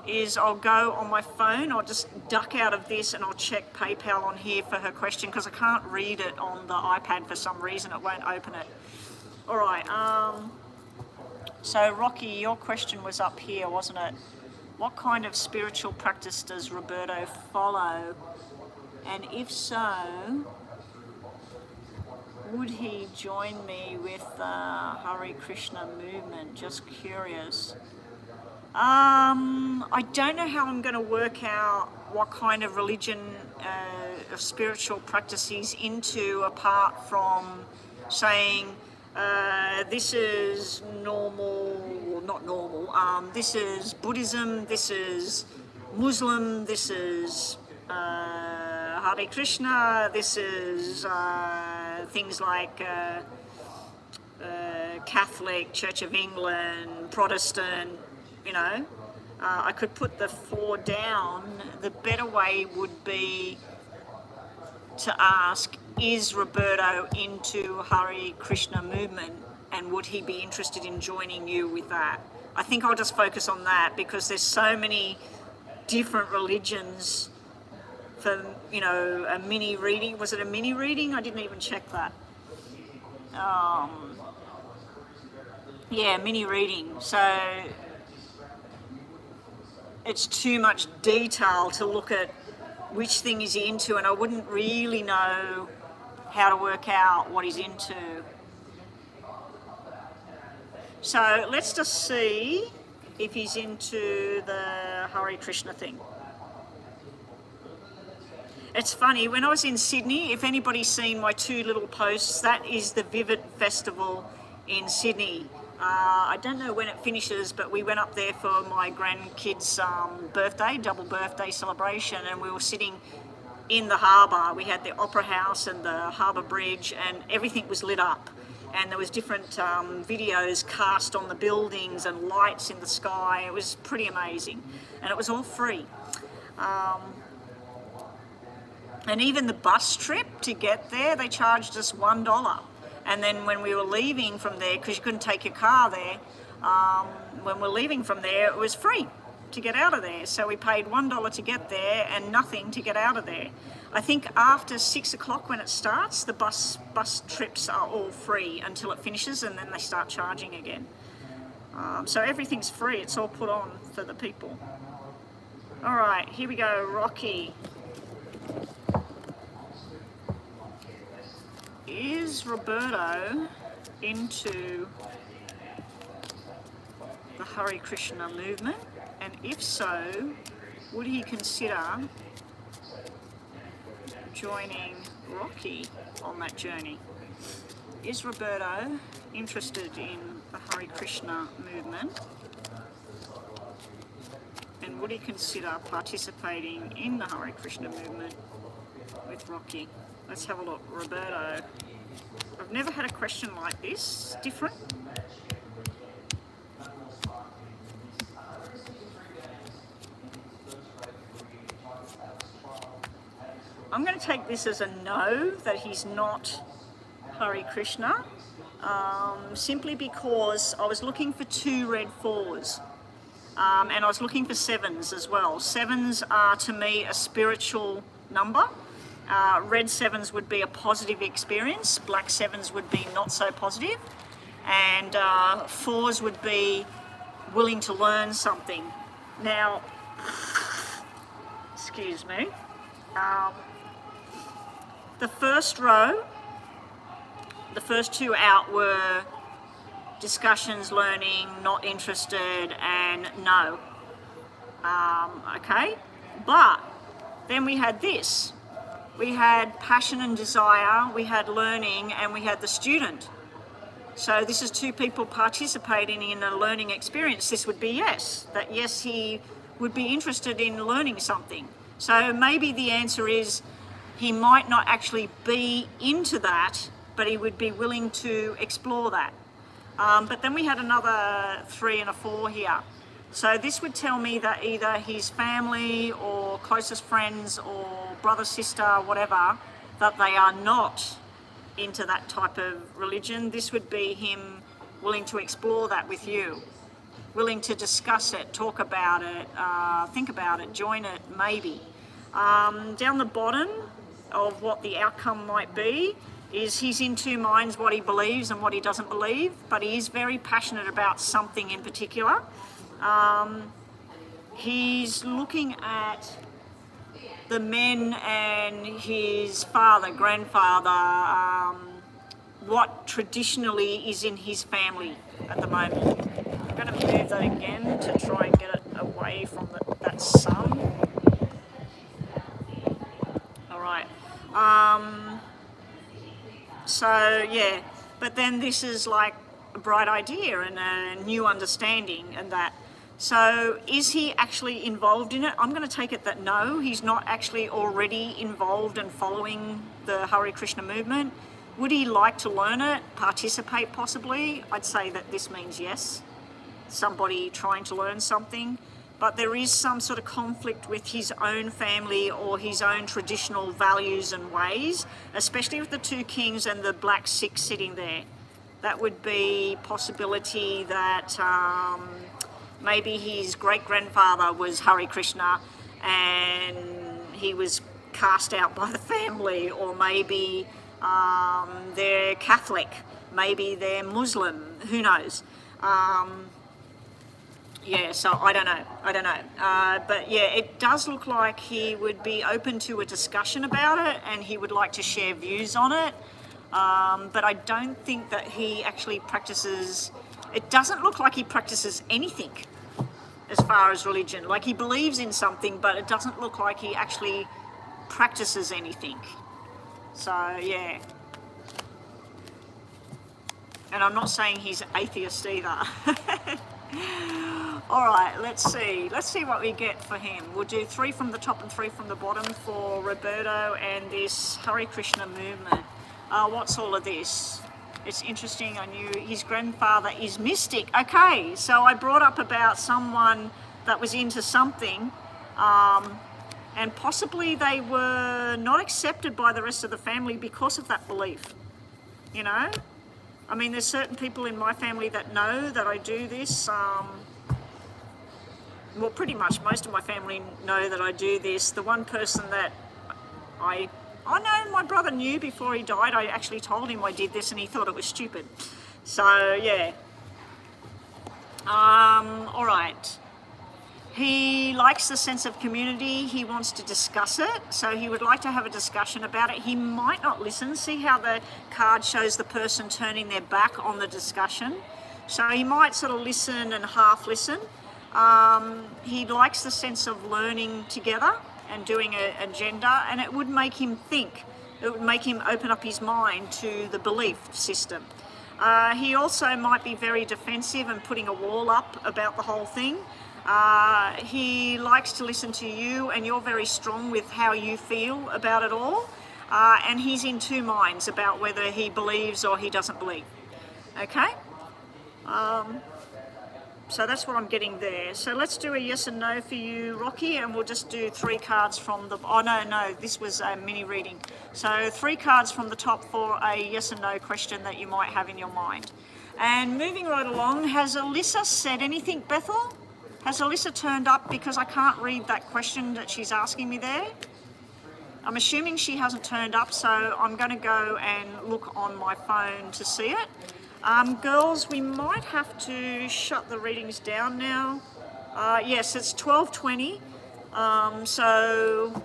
is I'll go on my phone, I'll just duck out of this and I'll check PayPal on here for her question because I can't read it on the iPad for some reason, it won't open it. All right, so Rocky, your question was up here, wasn't it? What kind of spiritual practice does Roberto follow? And if so, would he join me with the Hare Krishna movement? Just curious. I don't know how I'm going to work out what kind of religion, of spiritual practice he's into, apart from saying this is normal, or not normal, this is Buddhism, this is Muslim, this is Hare Krishna, this is things like Catholic, Church of England, Protestant, you know. I could put the 4 down. The better way would be to ask, is Roberto into Hare Krishna movement, and would he be interested in joining you with that? I think I'll just focus on that because there's so many different religions for, you know, a mini reading. Was it a mini reading? I didn't even check that. Yeah, mini reading. So it's too much detail to look at which thing is he into, and I wouldn't really know how to work out what he's into. So let's just see if he's into the Hare Krishna thing. It's funny, when I was in Sydney, if anybody's seen my 2 little posts, that is the Vivid Festival in Sydney. I don't know when it finishes, but we went up there for my grandkids' birthday, double birthday celebration, and we were sitting in the harbour. We had the Opera House and the harbour bridge, and everything was lit up. And there was different videos cast on the buildings and lights in the sky. It was pretty amazing, and it was all free. And even the bus trip to get there, they charged us $1. And then when we were leaving from there, because you couldn't take your car there, when we're leaving from there, it was free to get out of there. So we paid $1 to get there and nothing to get out of there. I think after 6 o'clock when it starts, the bus trips are all free until it finishes, and then they start charging again. So everything's free. It's all put on for the people. All right, here we go, Rocky. Is Roberto into the Hare Krishna movement? And if so, would he consider joining Rocky on that journey? Is Roberto interested in the Hare Krishna movement? And would he consider participating in the Hare Krishna movement with Rocky? Let's have a look. Roberto. I've never had a question like this. Different. I'm going to take this as a no, that he's not Hare Krishna, simply because I was looking for 2 red 4s. And I was looking for 7s as well. 7s are, to me, a spiritual number. Red 7s would be a positive experience, black 7s would be not so positive, and 4s would be willing to learn something. Now, excuse me, the first row, the first 2 out were discussions, learning, not interested, and no. Okay, but then we had this. We had passion and desire, we had learning, and we had the student. So this is two people participating in a learning experience. This would be yes, that yes, he would be interested in learning something. So maybe the answer is he might not actually be into that, but he would be willing to explore that. But then we had another 3 and a 4 here. So this would tell me that either his family or closest friends or brother, sister, whatever, that they are not into that type of religion. This would be him willing to explore that with you, willing to discuss it, talk about it, think about it, join it, maybe. Down the bottom of what the outcome might be is he's in two minds, what he believes and what he doesn't believe, but he is very passionate about something in particular. He's looking at the men and his father, grandfather, what traditionally is in his family at the moment. I'm going to move that again to try and get it away from that sun. All right. So yeah, but then this is like a bright idea and a new understanding and that. So is he actually involved in it? I'm going to take it that no, he's not actually already involved and following the Hare Krishna movement. Would he like to learn it, participate possibly? I'd say that this means yes, somebody trying to learn something. But there is some sort of conflict with his own family or his own traditional values and ways, especially with the 2 kings and the black 6 sitting there. That would be possibility that maybe his great-grandfather was Hare Krishna and he was cast out by the family, or maybe they're Catholic, maybe they're Muslim, who knows. Yeah, so I don't know. But yeah, it does look like he would be open to a discussion about it and he would like to share views on it. But I don't think that he actually practices, it doesn't look like he practices anything as far as religion. Like he believes in something, but it doesn't look like he actually practices anything. So yeah. And I'm not saying he's atheist either. All right, let's see what we get for him. We'll do 3 from the top and 3 from the bottom for Roberto and this Hare Krishna movement. What's all of this? It's interesting. I knew his grandfather is mystic. Okay, so I brought up about someone that was into something, and possibly they were not accepted by the rest of the family because of that belief. You know? I mean, there's certain people in my family that know that I do this. Well, pretty much most of my family know that I do this. The one person that I know my brother knew before he died, I actually told him I did this and he thought it was stupid. So, yeah. All right. He likes the sense of community. He wants to discuss it. So he would like to have a discussion about it. He might not listen. See how the card shows the person turning their back on the discussion? So he might sort of listen and half listen. He likes the sense of learning together and doing an agenda, and it would make him think. It would make him open up his mind to the belief system. He also might be very defensive and putting a wall up about the whole thing. He likes to listen to you, and you're very strong with how you feel about it all. And he's in two minds about whether he believes or he doesn't believe. Okay? So that's what I'm getting there. So let's do a yes and no for you, Rocky, and we'll just do 3 cards from the... Oh, no, this was a mini reading. So 3 cards from the top for a yes and no question that you might have in your mind. And moving right along, has Alyssa said anything, Bethel? Has Alyssa turned up? Because I can't read that question that she's asking me there. I'm assuming she hasn't turned up, so I'm going to go and look on my phone to see it. Girls, we might have to shut the readings down now. Yes, it's 12:20. So,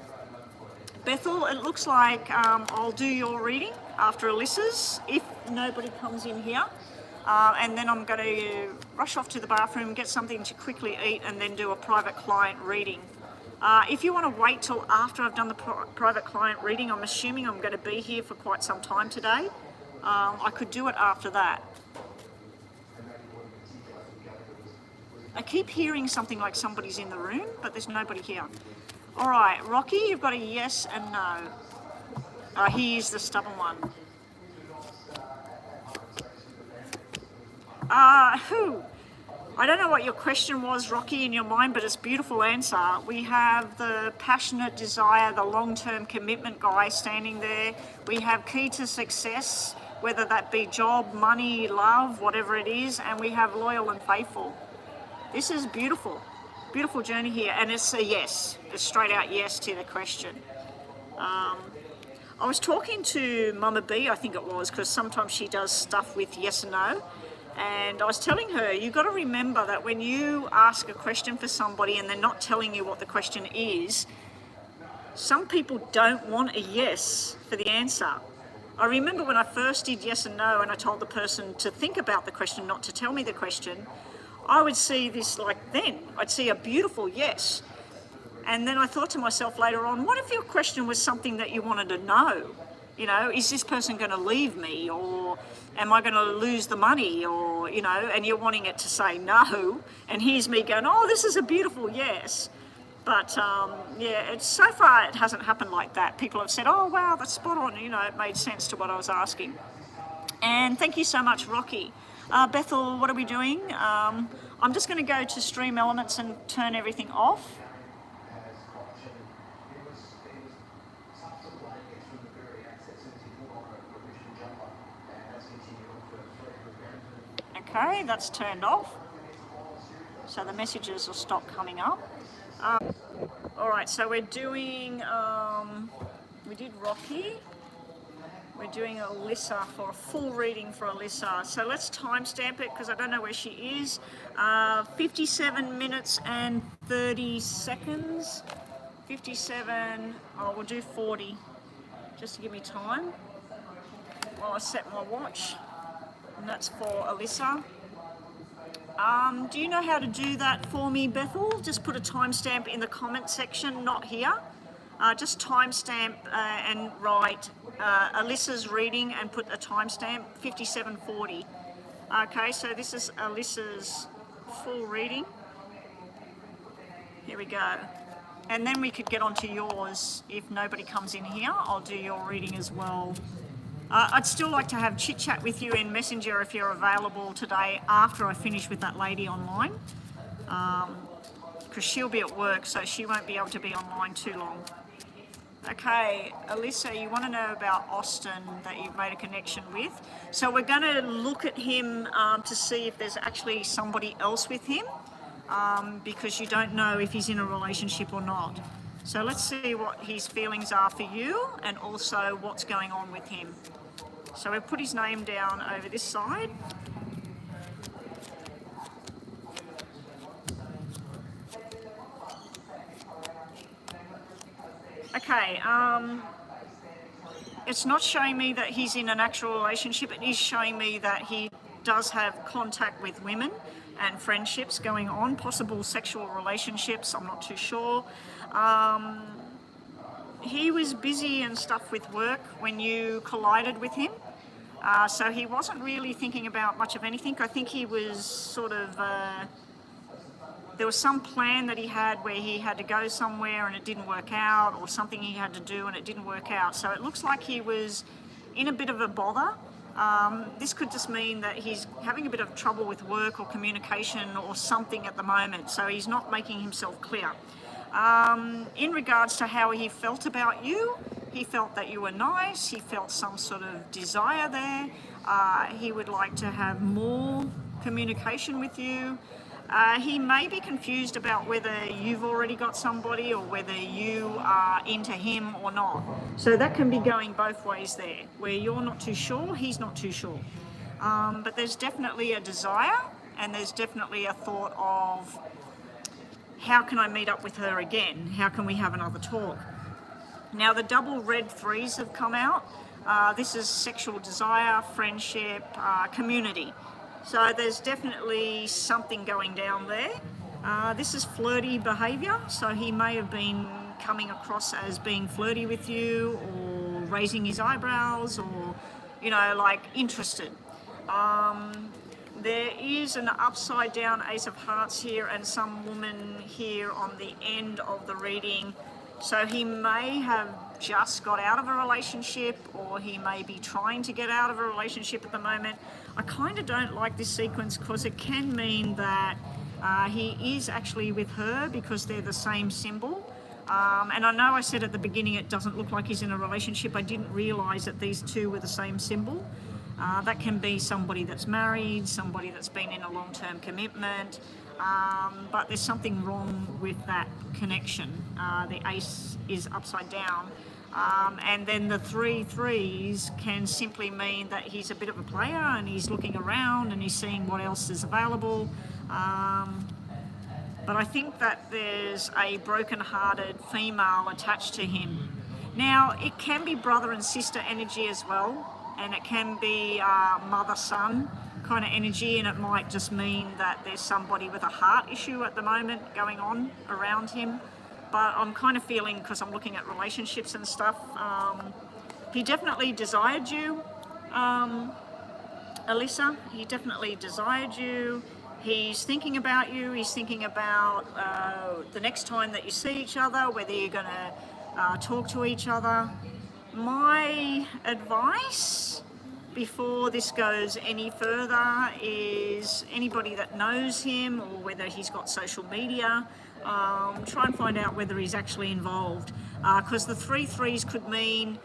Bethel, it looks like I'll do your reading after Alyssa's, if nobody comes in here. And then I'm going to rush off to the bathroom, get something to quickly eat, and then do a private client reading. If you want to wait till after I've done the private client reading, I'm assuming I'm going to be here for quite some time today. I could do it after that. I keep hearing something like somebody's in the room, but there's nobody here. All right, Rocky, you've got a yes and no. He is the stubborn one. I don't know what your question was, Rocky, in your mind, but it's a beautiful answer. We have the passionate desire, the long-term commitment guy standing there. We have key to success, whether that be job, money, love, whatever it is, and we have loyal and faithful. This is beautiful. Beautiful journey here, and it's a yes. It's straight out yes to the question. I was talking to Mama B, I think it was, because sometimes she does stuff with yes and no. And I was telling her, you've got to remember that when you ask a question for somebody and they're not telling you what the question is, some people don't want a yes for the answer. I remember when I first did yes and no and I told the person to think about the question, not to tell me the question, I would see this I'd see a beautiful yes. And then I thought to myself later on, what if your question was something that you wanted to know? You know, is this person going to leave me, or am I going to lose the money, or, you know, and you're wanting it to say no, and here's me going, oh, this is a beautiful yes. But yeah, so far it hasn't happened like that. People have said, oh, wow, that's spot on. You know, it made sense to what I was asking. And thank you so much, Rocky. Bethel, what are we doing? I'm just going to go to Stream Elements and turn everything off. Okay, that's turned off. So the messages will stop coming up. All right, so we're doing, we did Rocky. We're doing Alyssa for a full reading for Alyssa. So let's timestamp it because I don't know where she is. 57 minutes and 30 seconds. 57, we'll do 40 just to give me time while I set my watch. And that's for Alyssa. Do you know how to do that for me, Bethel? Just put a timestamp in the comment section, not here. Just timestamp and write Alyssa's reading and put a timestamp, 57:40. Okay, so this is Alyssa's full reading. Here we go. And then we could get on to yours. If nobody comes in here, I'll do your reading as well. I'd still like to have chit-chat with you in Messenger if you're available today after I finish with that lady online. Because she'll be at work, so she won't be able to be online too long. Okay, Alyssa, you want to know about Austin that you've made a connection with. So we're going to look at him to see if there's actually somebody else with him, because you don't know if he's in a relationship or not. So let's see what his feelings are for you and also what's going on with him. So we've put his name down over this side. Okay, it's not showing me that he's in an actual relationship. It is showing me that he does have contact with women and friendships going on, possible sexual relationships, I'm not too sure. He was busy and stuff with work when you collided with him. So he wasn't really thinking about much of anything. I think he was sort of, there was some plan that he had where he had to go somewhere and it didn't work out, or something he had to do and it didn't work out. So it looks like he was in a bit of a bother. This could just mean that he's having a bit of trouble with work or communication or something at the moment. So he's not making himself clear. In regards to how he felt about you, he felt that you were nice, he felt some sort of desire there, he would like to have more communication with you. He may be confused about whether you've already got somebody or whether you are into him or not. So that can be going both ways there, where you're not too sure, he's not too sure. But there's definitely a desire, and there's definitely a thought of, how can I meet up with her again? How can we have another talk? Now the double red threes have come out. This is sexual desire, friendship, community. So there's definitely something going down there. This is flirty behaviour, so he may have been coming across as being flirty with you, or raising his eyebrows, or you know, like interested. There is an upside down Ace of Hearts here and some woman here on the end of the reading. So he may have just got out of a relationship, or he may be trying to get out of a relationship at the moment. I kind of don't like this sequence because it can mean that he is actually with her because they're the same symbol. And I know I said at the beginning it doesn't look like he's in a relationship. I didn't realise that these two were the same symbol. That can be somebody that's married, somebody that's been in a long-term commitment, but there's something wrong with that connection. The ace is upside down. And then the 3 threes can simply mean that he's a bit of a player and he's looking around and he's seeing what else is available. But I think that there's a broken-hearted female attached to him. Now, it can be brother and sister energy as well, and it can be mother-son kind of energy, and it might just mean that there's somebody with a heart issue at the moment going on around him. But I'm kind of feeling, because I'm looking at relationships and stuff, he definitely desired you, Alyssa. He definitely desired you. He's thinking about you. He's thinking about the next time that you see each other, whether you're going to talk to each other. My advice before this goes any further is anybody that knows him, or whether he's got social media, try and find out whether he's actually involved, because the 3 threes could mean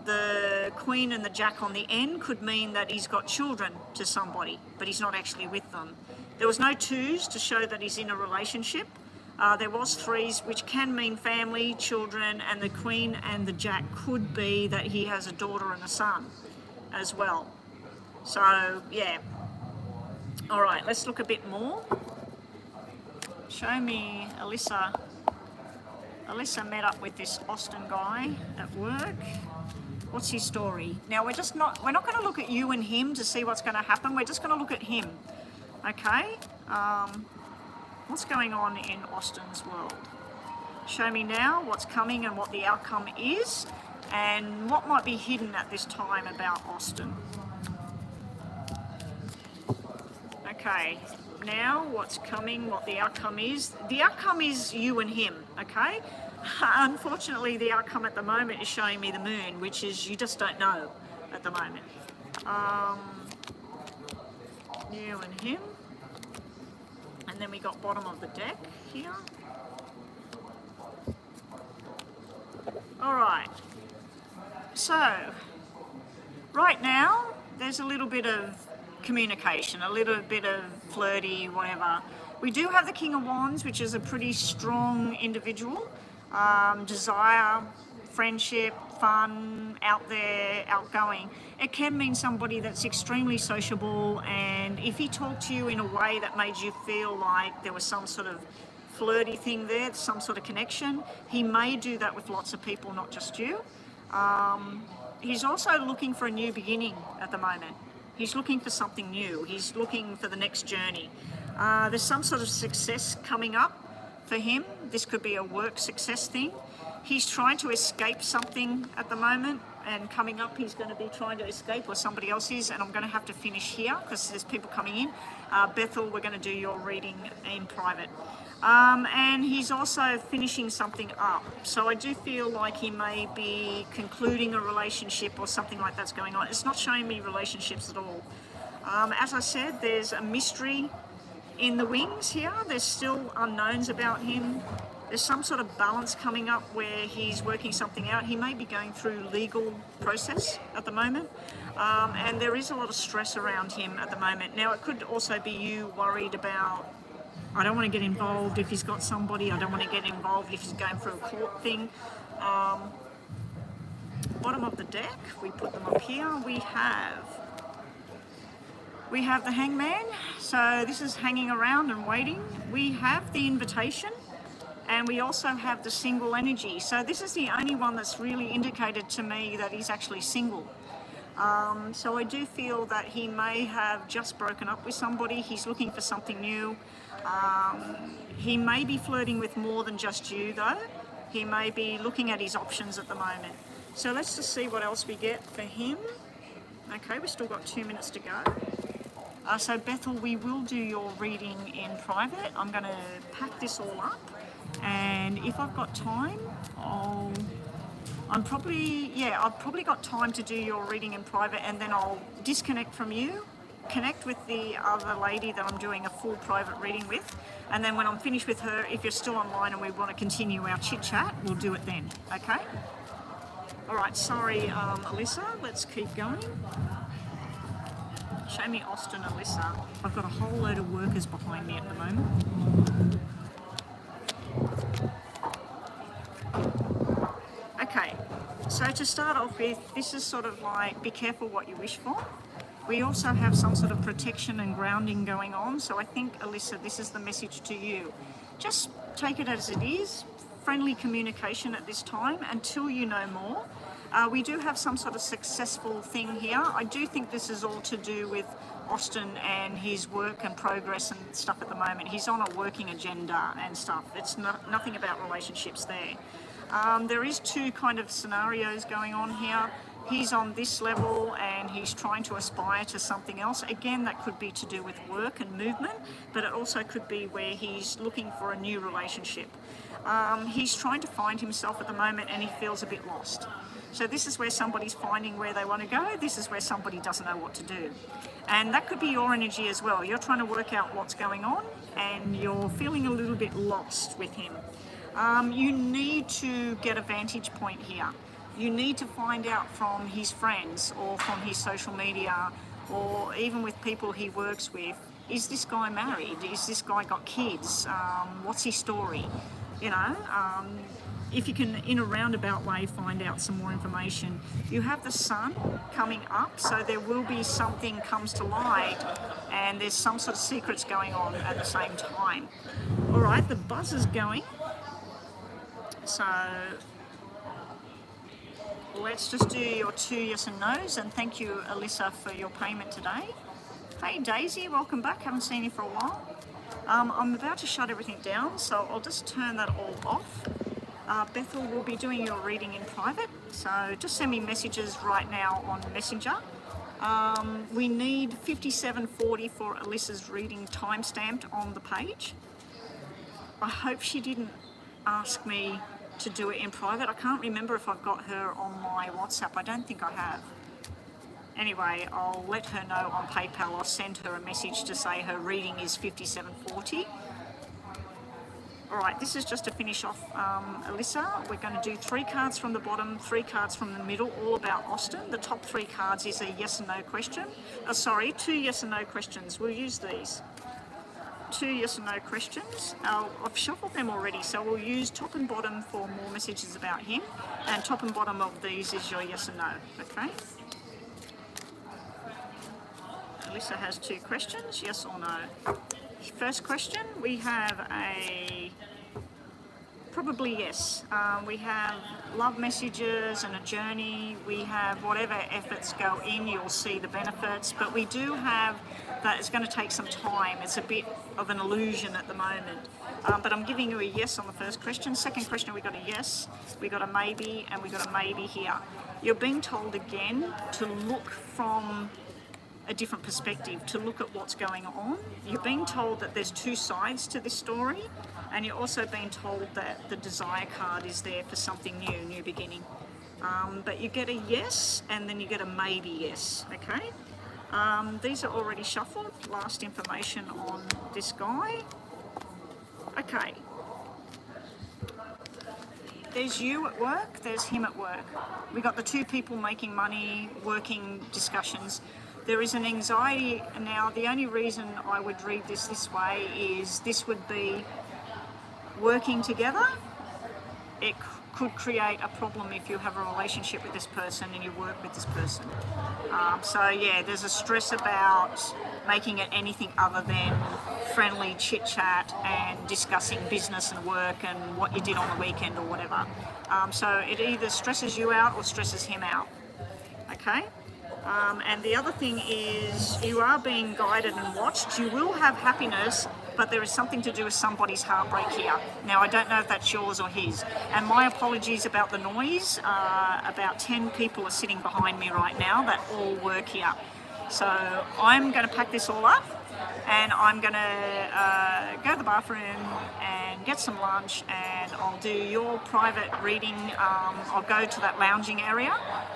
the Queen and the Jack on the end could mean that he's got children to somebody, but he's not actually with them. There was no 2s to show that he's in a relationship. There was 3s, which can mean family, children, and the Queen and the Jack could be that he has a daughter and a son as well. So, yeah. All right, let's look a bit more. Show me Alyssa. Alyssa met up with this Austin guy at work. What's his story? Now, we're not going to look at you and him to see what's going to happen. We're just going to look at him. Okay? What's going on in Austin's world? Show me now what's coming and what the outcome is, and what might be hidden at this time about Austin. Okay, now what's coming, what the outcome is. The outcome is you and him, okay? Unfortunately, the outcome at the moment is showing me the moon, which is you just don't know at the moment. You and him. And then we got bottom of the deck here. All right. So, right now, there's a little bit of communication, a little bit of flirty, whatever. We do have the King of Wands, which is a pretty strong individual. Desire, friendship, fun, out there, outgoing. It can mean somebody that's extremely sociable, and if he talked to you in a way that made you feel like there was some sort of flirty thing there, some sort of connection, he may do that with lots of people, not just you. He's also looking for a new beginning at the moment. He's looking for something new. He's looking for the next journey. There's some sort of success coming up for him. This could be a work success thing. He's trying to escape something at the moment, and coming up he's going to be trying to escape, or somebody else is, and I'm going to have to finish here because there's people coming in. Bethel, we're going to do your reading in private. And he's also finishing something up. So I do feel like he may be concluding a relationship or something like that's going on. It's not showing me relationships at all. As I said, there's a mystery in the wings here. There's still unknowns about him. There's some sort of balance coming up where he's working something out. He may be going through legal process at the moment. And there is a lot of stress around him at the moment. Now, it could also be you worried about, I don't want to get involved if he's got somebody. I don't want to get involved if he's going through a court thing. Bottom of the deck, we put them up here. We have the Hangman. So this is hanging around and waiting. We have the Invitation. And we also have the Single Energy. So this is the only one that's really indicated to me that he's actually single. So I do feel that he may have just broken up with somebody. He's looking for something new. He may be flirting with more than just you, though. He may be looking at his options at the moment. So let's just see what else we get for him. Okay, we've still got 2 minutes to go. So Bethel, we will do your reading in private. I'm going to pack this all up, and if I've got time, I've probably got time to do your reading in private, and then I'll disconnect from you, connect with the other lady that I'm doing a full private reading with, and then when I'm finished with her, if you're still online and we want to continue our chit chat, we'll do it then, okay? All right, sorry, Alyssa, let's keep going. Show me Austin, Alyssa. I've got a whole load of workers behind me at the moment. Okay, so to start off with, this is sort of like, be careful what you wish for. We also have some sort of protection and grounding going on, so I think, Alyssa, this is the message to you. Just take it as it is, friendly communication at this time until you know more. We do have some sort of successful thing here. I do think this is all to do with Austin and his work and progress and stuff at the moment. He's on a working agenda and stuff. It's nothing about relationships there. There is two kind of scenarios going on here. He's on this level and he's trying to aspire to something else. Again, that could be to do with work and movement, but it also could be where he's looking for a new relationship. He's trying to find himself at the moment and he feels a bit lost. So this is where somebody's finding where they want to go. This is where somebody doesn't know what to do. And that could be your energy as well. You're trying to work out what's going on and you're feeling a little bit lost with him. You need to get a vantage point here. You need to find out from his friends or from his social media or even with people he works with, is this guy married? Is this guy got kids? What's his story? You know, if you can, in a roundabout way, find out some more information. You have the sun coming up, so there will be something comes to light and there's some sort of secrets going on at the same time. All right, the buzzer's going. So let's just do your 2 yes and no's, and thank you, Alyssa, for your payment today. Hey, Daisy, welcome back. Haven't seen you for a while. I'm about to shut everything down, so I'll just turn that all off. Bethel will be doing your reading in private, so just send me messages right now on Messenger. We need 57:40 for Alyssa's reading time-stamped on the page. I hope she didn't ask me to do it in private. I can't remember if I've got her on my WhatsApp. I don't think I have. Anyway, I'll let her know on PayPal. I'll send her a message to say her reading is 57:40. All right, this is just to finish off, Alyssa. We're going to do 3 cards from the bottom, 3 cards from the middle, all about Austin. The top 3 cards is a yes and no question. 2 yes and no questions. We'll use these. 2 yes and no questions. I've shuffled them already, so we'll use top and bottom for more messages about him, and top and bottom of these is your yes and no, okay? Alyssa has 2 questions, yes or no. First question, we have probably yes. We have love messages and a journey. We have whatever efforts go in, you'll see the benefits, but we do have that it's going to take some time. It's a bit of an illusion at the moment. But I'm giving you a yes on the first question. Second question, we got a yes, we got a maybe, and we got a maybe here. You're being told again to look from a different perspective, to look at what's going on. You're being told that there's 2 sides to this story, and you're also being told that the desire card is there for something new beginning. But you get a yes, and then you get a maybe yes, okay? These are already shuffled. Last information on this guy. Okay. There's you at work, there's him at work. We got the 2 people making money, working discussions. There is an anxiety. Now, the only reason I would read this way is this would be working together. It could create a problem if you have a relationship with this person and you work with this person. So yeah, there's a stress about making it anything other than friendly chit chat and discussing business and work and what you did on the weekend or whatever. So it either stresses you out or stresses him out. Okay? And the other thing is you are being guided and watched. You will have happiness, but there is something to do with somebody's heartbreak here. Now, I don't know if that's yours or his. And my apologies about the noise. About 10 people are sitting behind me right now that all work here. So I'm going to pack this all up and I'm going to go to the bathroom and get some lunch, and I'll do your private reading. I'll go to that lounging area,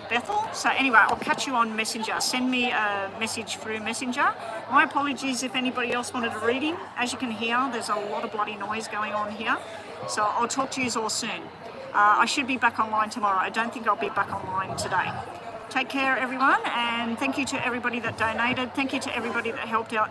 Bethel. So anyway, I'll catch you on Messenger. Send me a message through Messenger. My apologies if anybody else wanted a reading. As you can hear, there's a lot of bloody noise going on here. So I'll talk to you all soon. I should be back online tomorrow. I don't think I'll be back online today. Take care, everyone, and thank you to everybody that donated. Thank you to everybody that helped out